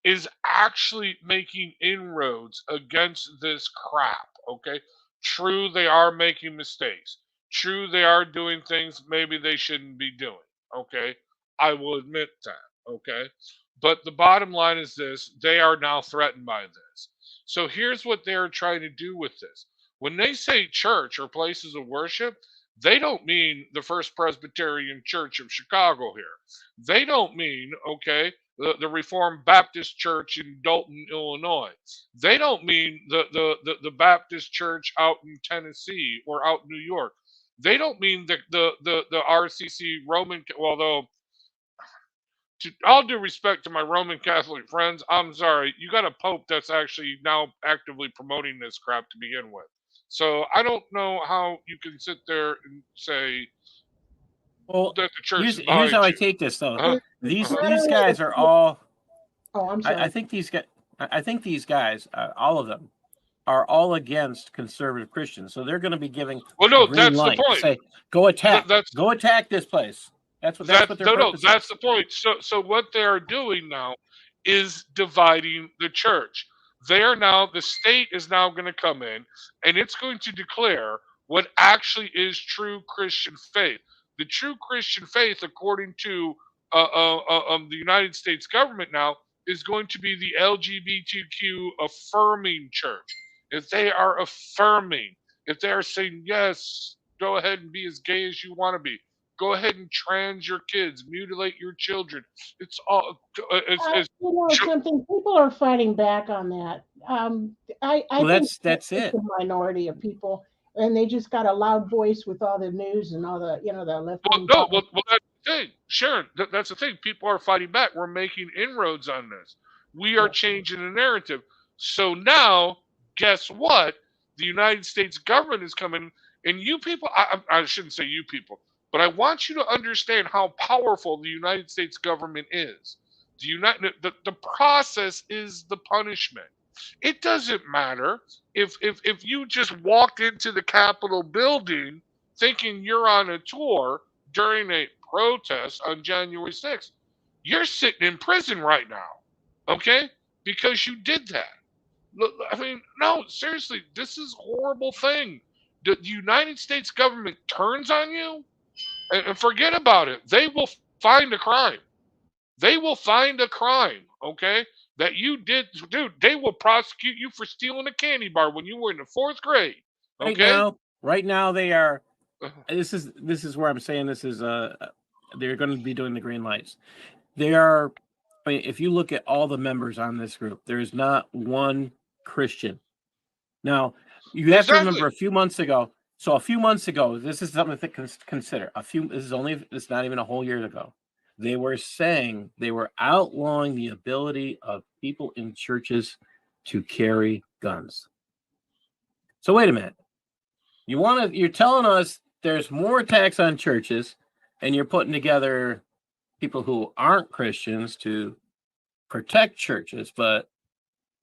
is actually making inroads against this crap, okay? True, they are making mistakes. True, they are doing things maybe they shouldn't be doing, okay? I will admit that, okay? But the bottom line is this, they are now threatened by this. So here's what they're trying to do with this. When they say church or places of worship, they don't mean the First Presbyterian Church of Chicago here. They don't mean, okay, the Reformed Baptist Church in Dalton, Illinois. They don't mean the Baptist Church out in Tennessee or out in New York. They don't mean the RCC Roman, although all due respect to my Roman Catholic friends, I'm sorry, you got a Pope that's actually now actively promoting this crap to begin with. So I don't know how you can sit there and say that the church is behind here's how I you. take this though. These guys are all. Oh, I'm sorry. I think these guys, all of them, are all against conservative Christians. So they're going to be giving. Well, no, green that's light the point. To say, go attack. Go attack this place. That's what they're. No, that's the point. So what they are doing now is dividing the church. The state is now going to come in and it's going to declare what actually is true Christian faith. The true Christian faith, according to the United States government now, is going to be the LGBTQ affirming church. If they are affirming, if they are saying, yes, go ahead and be as gay as you want to be, Go ahead and trans your kids, mutilate your children. It's all it's You know something, people are fighting back on that. I Well, think that's it's it. a minority of people, and they just got a loud voice with all the news and all the, the left well, wing no, politics. that's the thing, Sharon. That's the thing. People are fighting back. We're making inroads on this. We are Yeah. changing the narrative. So now, guess what? The United States government is coming, and you people. I shouldn't say you people, but I want you to understand how powerful the United States government is. The process is the punishment. It doesn't matter if you just walked into the Capitol building thinking you're on a tour during a protest on January 6th. You're sitting in prison right now, okay? Because you did that. I mean, no, seriously, this is a horrible thing. The United States government turns on you and forget about it. They will find a crime. They will find a crime, okay? That you did, dude. They will prosecute you for stealing a candy bar when you were in the fourth grade, okay? Right now they are. This is where I'm saying this is. They're going to be doing the green lights. They are. I mean, if you look at all the members on this group, there is not one Christian. Now, you have to remember a few months ago. So a few months ago, this is something to consider. It's not even a whole year ago. They were saying they were outlawing the ability of people in churches to carry guns. So wait a minute. You're telling us there's more attacks on churches, and you're putting together people who aren't Christians to protect churches, but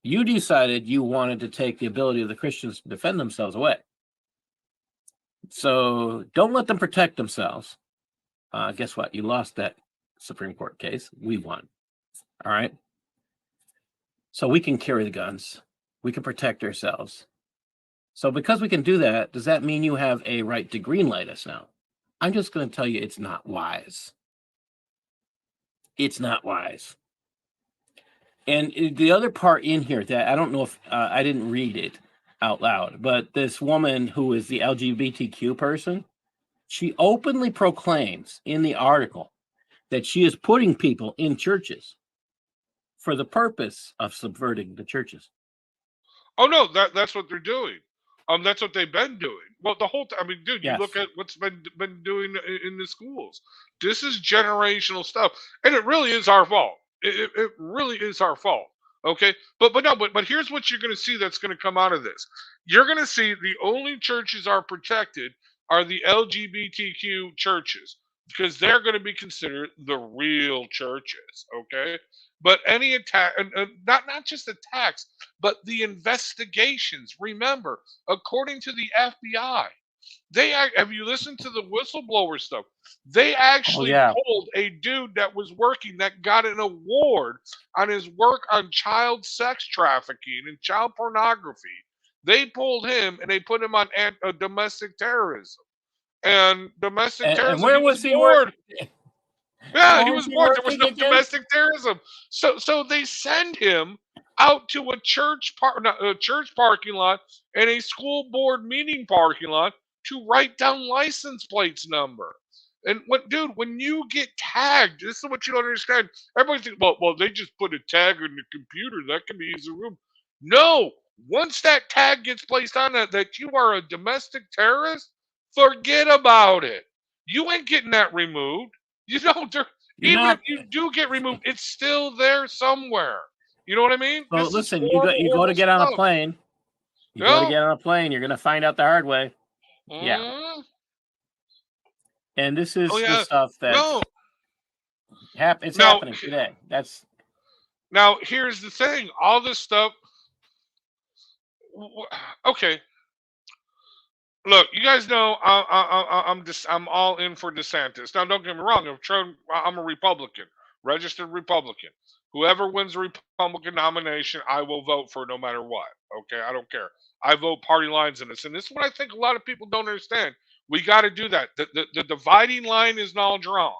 you decided you wanted to take the ability of the Christians to defend themselves away. So don't let them protect themselves. Guess what? You lost that Supreme Court case. We won. All right. So we can carry the guns. We can protect ourselves. So because we can do that, does that mean you have a right to greenlight us now? I'm just going to tell you it's not wise. It's not wise. And the other part in here that I don't know if I didn't read it out loud, but this woman who is the LGBTQ person, she openly proclaims in the article that she is putting people in churches for the purpose of subverting the churches. Oh no, that's what they're doing. That's what they've been doing. Well, the whole I mean, dude, you look at what's been doing in the schools. This is generational stuff, and it really is our fault. It really is our fault. Okay, but here's what you're going to see that's going to come out of this. You're going to see the only churches are protected are the LGBTQ churches because they're going to be considered the real churches. Okay, but any attack, not just attacks, but the investigations. Remember, according to the FBI, have you listened to the whistleblower stuff? They actually pulled a dude that was working that got an award on his work on child sex trafficking and child pornography. They pulled him and they put him on domestic terrorism. And domestic terrorism. And where was he working? Yeah, he was warned there was no again? domestic terrorism. So they send him out to a church parking lot and a school board meeting parking lot to write down license plates number. And when you get tagged, this is what you don't understand. Everybody thinks, well, they just put a tag in the computer. That can be easy to remove. No, once that tag gets placed on that you are a domestic terrorist, forget about it. You ain't getting that removed. You don't. Even if you do get removed, it's still there somewhere. You know what I mean? Well, listen, you go to get on a plane. You go to get on a plane. You're going to find out the hard way. Yeah. And this is the stuff that's it's happening today. Now here's the thing. All this stuff. Okay. Look, you guys know I'm all in for DeSantis. Now, don't get me wrong. I'm a Republican, registered Republican. Whoever wins the Republican nomination, I will vote for no matter what. Okay, I don't care. I vote party lines in this, and this is what I think a lot of people don't understand. We got to do that. The dividing line is now drawn.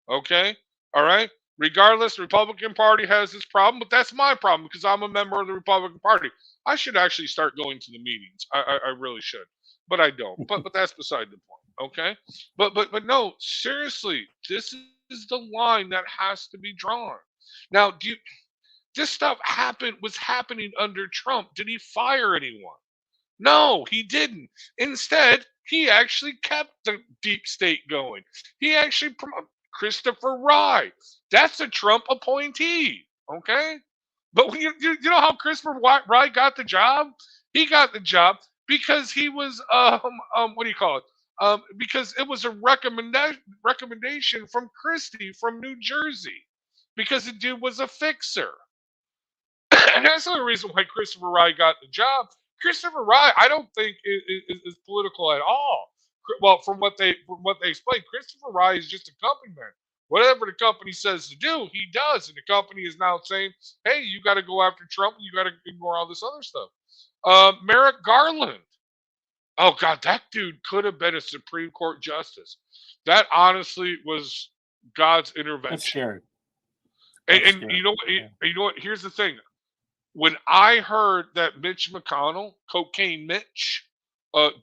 Okay, all right. Regardless, the Republican Party has this problem, but that's my problem because I'm a member of the Republican Party. I should actually start going to the meetings. I really should. but I don't. But that's beside the point. Okay. But no, seriously, this is the line that has to be drawn. Now, this stuff was happening under Trump? Did he fire anyone? No, he didn't. Instead, he actually kept the deep state going. He actually promoted Christopher Rye. That's a Trump appointee. Okay? But when you know how Christopher Rye got the job? He got the job because he was what do you call it? Because it was a recommendation from Christie from New Jersey, because the dude was a fixer. And that's the only reason why Christopher Rye got the job. Christopher Rye, I don't think is political at all. Well, from what they explained, Christopher Rye is just a company man. Whatever the company says to do, he does, and the company is now saying, "Hey, you got to go after Trump. You got to ignore all this other stuff." Merrick Garland. Oh God, that dude could have been a Supreme Court justice. That honestly was God's That's intervention. scary. And, That's and scary. you know, Yeah. you know what? Here's the thing. When I heard that Mitch McConnell, Cocaine Mitch,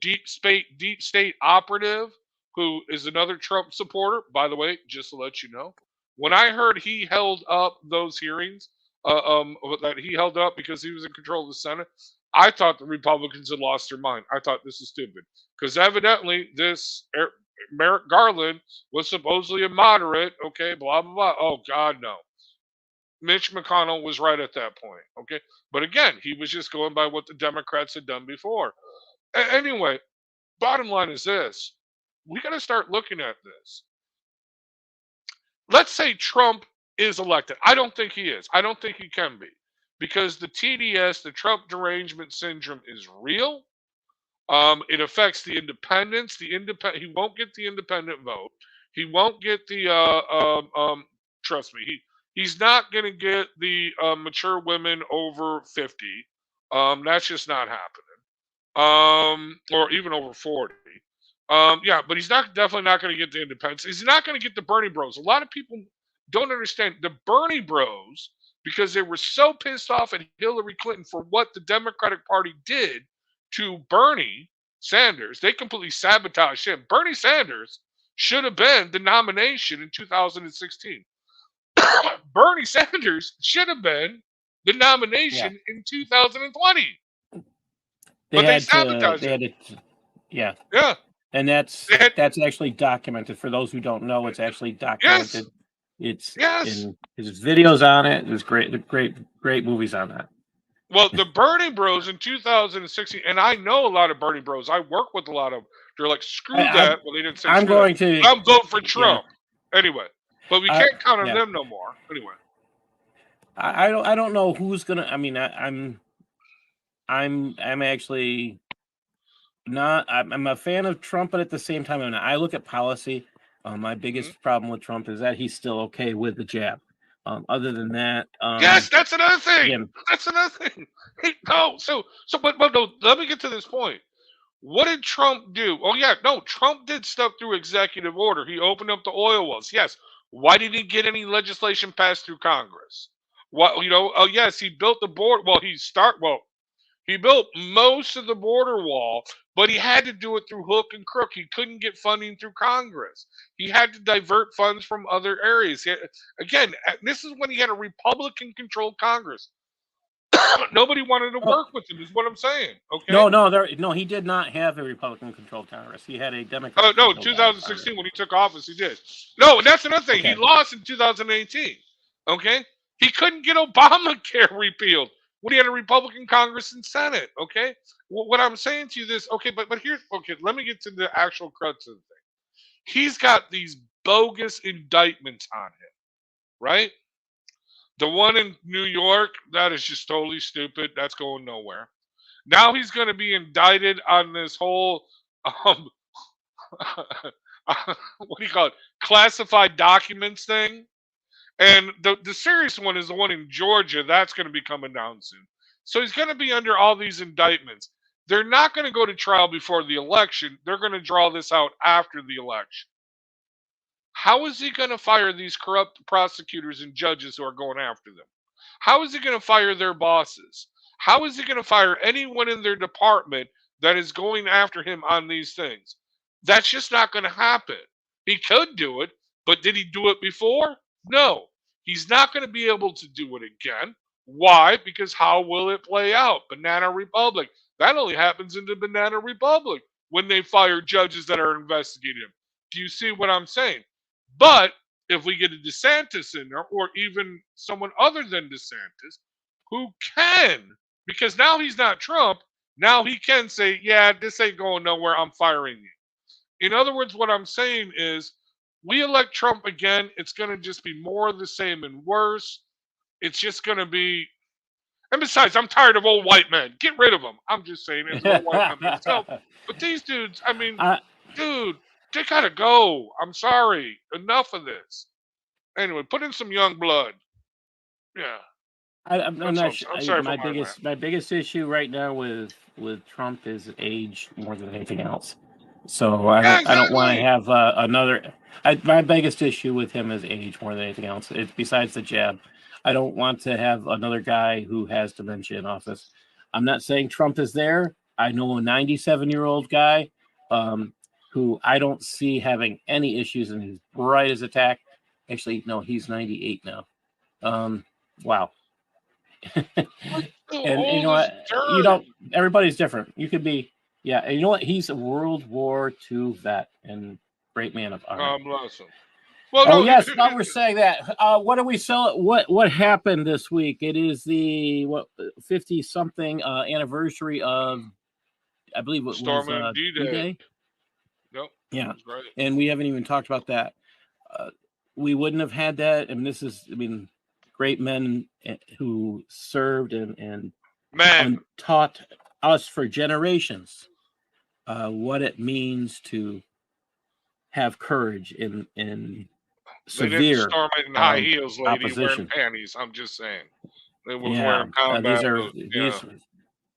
deep state operative, who is another Trump supporter, by the way, just to let you know, when I heard he held up those hearings, that he held up because he was in control of the Senate, I thought the Republicans had lost their mind. I thought this is stupid, because evidently this Merrick Garland was supposedly a moderate. Okay, blah blah blah. Oh God, no. Mitch McConnell was right at that point. Okay. But again, he was just going by what the Democrats had done before. Anyway, bottom line is this: we got to start looking at this. Let's say Trump is elected. I don't think he is. I don't think he can be, because the TDS, the Trump derangement syndrome, is real. It affects the independents. He won't get the independent vote. He won't get the trust me. He's not going to get the mature women over 50. That's just not happening. Or even over 40. Yeah, but he's definitely not going to get the independents. He's not going to get the Bernie Bros. A lot of people don't understand the Bernie Bros, because they were so pissed off at Hillary Clinton for what the Democratic Party did to Bernie Sanders. They completely sabotaged him. Bernie Sanders should have been the nomination in 2016. Bernie Sanders should have been the Yeah. nomination in 2020. They But they had to. sabotaged They it. had to. Yeah. Yeah. And that's They had, actually documented. For those who don't know, it's actually yes. documented. It's Yes. in his videos on it. There's great movies on that. Well, the Bernie Bros in 2016, and I know a lot of Bernie Bros. I work with a lot of them. They're like, screw that. Well, they didn't say I'm screw going that. to. I'm voting for Yeah. Trump. Anyway, but we I can't count on yeah. them no more. Anyway, I don't know who's gonna. I mean, I'm actually not. I'm a fan of Trump, but at the same time, I look at policy. My biggest problem with Trump is that he's still okay with the jab. Other than that, yes, that's another thing. again, That's another thing. No, but no. Let me get to this point. What did Trump do? Oh yeah, no. Trump did stuff through executive order. He opened up the oil wells. Yes. Why did he get any legislation passed through Congress? What, you know? Oh yes, he built the border. Well, he built most of the border wall, but he had to do it through hook and crook. He couldn't get funding through Congress. He had to divert funds from other areas. Again, this is when he had a Republican-controlled Congress. Nobody wanted to work with him, is what I'm saying. Okay. no, he did not have a Republican-controlled Congress. He had a Democrat. Oh no, 2016 when he took office, he did. No, and that's another thing. Okay. He lost in 2018. Okay, he couldn't get Obamacare repealed when he had a Republican Congress and Senate. Okay, what I'm saying to you this. Okay, but here's okay. Let me get to the actual crux of the thing. He's got these bogus indictments on him, right? The one in New York, that is just totally stupid. That's going nowhere. Now he's going to be indicted on this whole um, what do you call it? Classified documents thing. And the serious one is the one in Georgia. That's going to be coming down soon. So he's going to be under all these indictments. They're not going to go to trial before the election. They're going to draw this out after the election. How is he going to fire these corrupt prosecutors and judges who are going after them? How is he going to fire their bosses? How is he going to fire anyone in their department that is going after him on these things. That's just not going to happen. He could do it, but did he do it before? No. He's not going to be able to do it again. Why? Because how will it play out? Banana Republic. That only happens in the Banana Republic when they fire judges that are investigating him. Do you see what I'm saying? But if we get a DeSantis in there, or even someone other than DeSantis, who can, because now he's not Trump, now he can say, yeah, this ain't going nowhere, I'm firing you. In other words, what I'm saying is, we elect Trump again, it's going to just be more of the same and worse. It's just going to be, and besides, I'm tired of old white men. Get rid of them. I'm just saying, as an old white man myself. But these dudes, I mean, dude, they gotta go. I'm sorry. Enough of this. Anyway, put in some young blood. Yeah. I'm That's not all. sure. I'm sorry for My my rant. biggest issue right now with Trump is age more than anything else. So I don't want to exactly. have another. My biggest issue with him is age more than anything else. It's besides the jab. I don't want to have another guy who has dementia in office. I'm not saying Trump is there. I know a 97-year-old guy who I don't see having any issues, and he's bright as a tack. Actually, no, he's 98 now. Wow. And you know what? Everybody's different. You could be, yeah. And you know what? He's a World War II vet and great man of honor. Bless him. Well, oh yes, now we're saying that. What do we sell? What happened this week? It is the 50 something anniversary of, I believe it Storm was D-Day. Yep. Yeah, right. And we haven't even talked about that. We wouldn't have had that, and this is, I mean, great men who served and taught us for generations what it means to have courage in severe they didn't storm it in high heels, lady, opposition. wearing panties. I'm just saying. They were wearing combat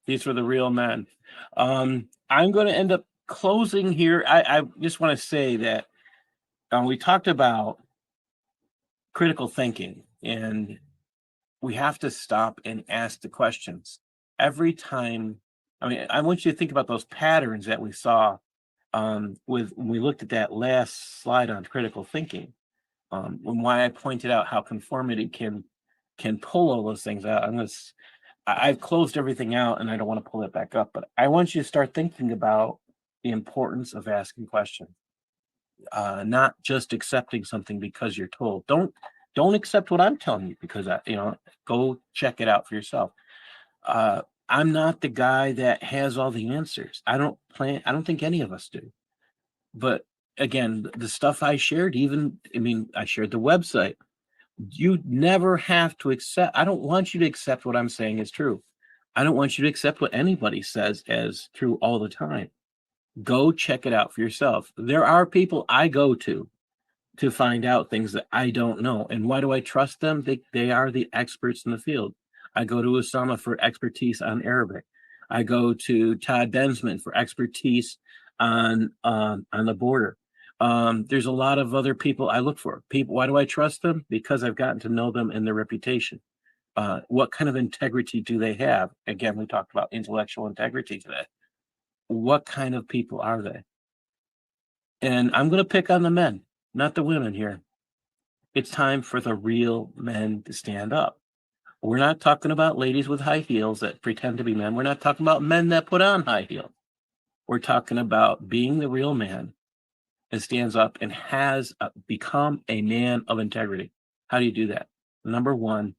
these were the real men. I'm going to end up closing here. I just want to say that we talked about critical thinking, and we have to stop and ask the questions every time. I mean, I want you to think about those patterns that we saw when we looked at that last slide on critical thinking, and why I pointed out how conformity can pull all those things out. I've closed everything out, and I don't want to pull it back up, but I want you to start thinking about the importance of asking questions, not just accepting something because you're told. Don't accept what I'm telling you, because go check it out for yourself. I'm not the guy that has all the answers. I don't think any of us do. But again, the stuff I shared, I shared the website. You never have to accept. I don't want you to accept what I'm saying is true. I don't want you to accept what anybody says as true all the time. Go check it out for yourself. There are people I go to find out things that I don't know. And why do I trust them? They are the experts in the field. I go to Osama for expertise on Arabic. I go to Todd Bensman for expertise on the border. There's a lot of other people I look for. Why do I trust them? Because I've gotten to know them and their reputation. What kind of integrity do they have? Again, we talked about intellectual integrity today. What kind of people are they? And I'm going to pick on the men, not the women here. It's time for the real men to stand up. We're not talking about ladies with high heels that pretend to be men. We're not talking about men that put on high heels. We're talking about being the real man that stands up and has become a man of integrity. How do you do that? Number one,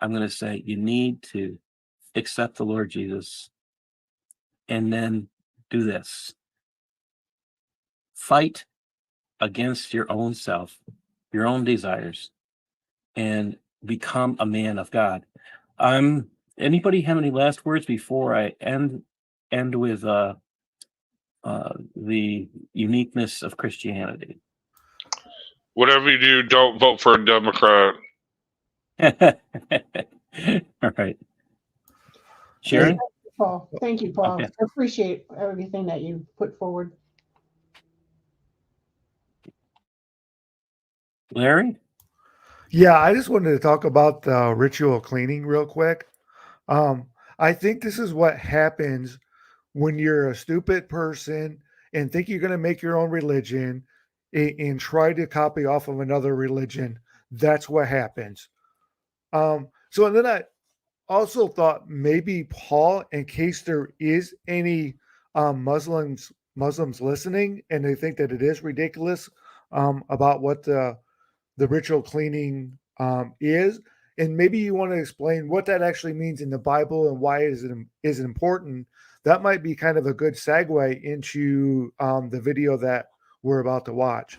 I'm going to say you need to accept the Lord Jesus, and then do this. Fight against your own self, your own desires, and become a man of God. Anybody have any last words before I end with the uniqueness of Christianity? Whatever you do, don't vote for a Democrat. All right. Sharon? Thank you, Paul. Okay. I appreciate everything that you put forward. Larry? Yeah, I just wanted to talk about the ritual cleaning real quick. I think this is what happens when you're a stupid person and think you're going to make your own religion and try to copy off of another religion, that's what happens. So and then I also thought maybe Paul, in case there is any Muslims listening and they think that it is ridiculous about what the ritual cleaning is, and maybe you want to explain what that actually means in the Bible and why is it important. That might be kind of a good segue into the video that we're about to watch.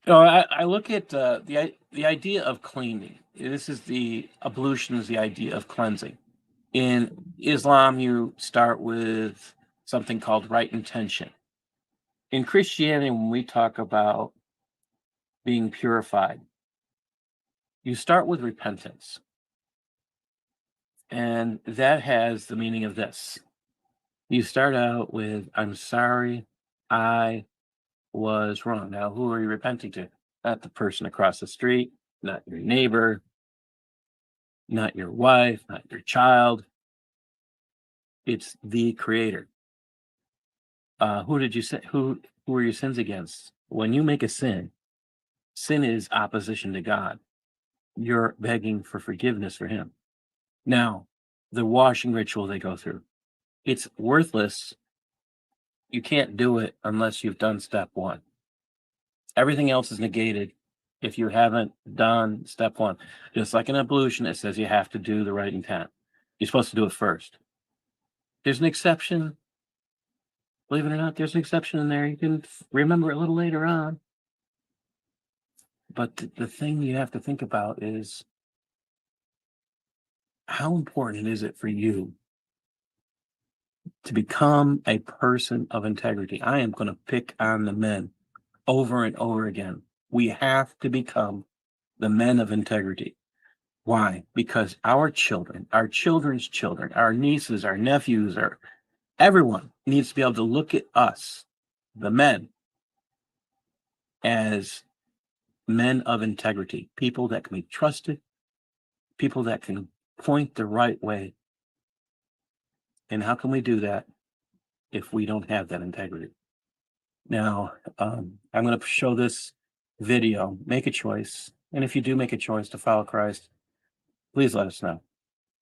No, I look at the idea of cleaning. This is the ablution is the idea of cleansing. In Islam, you start with something called right intention. In Christianity, when we talk about being purified, you start with repentance. And that has the meaning of this. You start out with, I'm sorry, I was wrong. Now, who are you repenting to? Not the person across the street, not your neighbor, not your wife, not your child. It's the Creator. Who did you say? Who are your sins against? When you make a sin, sin is opposition to God. You're begging for forgiveness for Him. Now, the washing ritual they go through, it's worthless. You can't do it unless you've done step one. Everything else is negated if you haven't done step one. Just like an ablution, it says you have to do the right intent. You're supposed to do it first. There's an exception. Believe it or not, there's an exception in there. You can remember it a little later on. But the thing you have to think about is how important is it for you to become a person of integrity? I am going to pick on the men over and over again. We have to become the men of integrity. Why? Because our children, our children's children, our nieces, our nephews, everyone needs to be able to look at us, the men, as men of integrity, people that can be trusted, people that can point the right way. And how can we do that if we don't have that integrity? Now, I'm going to show this video. Make a choice. And if you do make a choice to follow Christ, please let us know.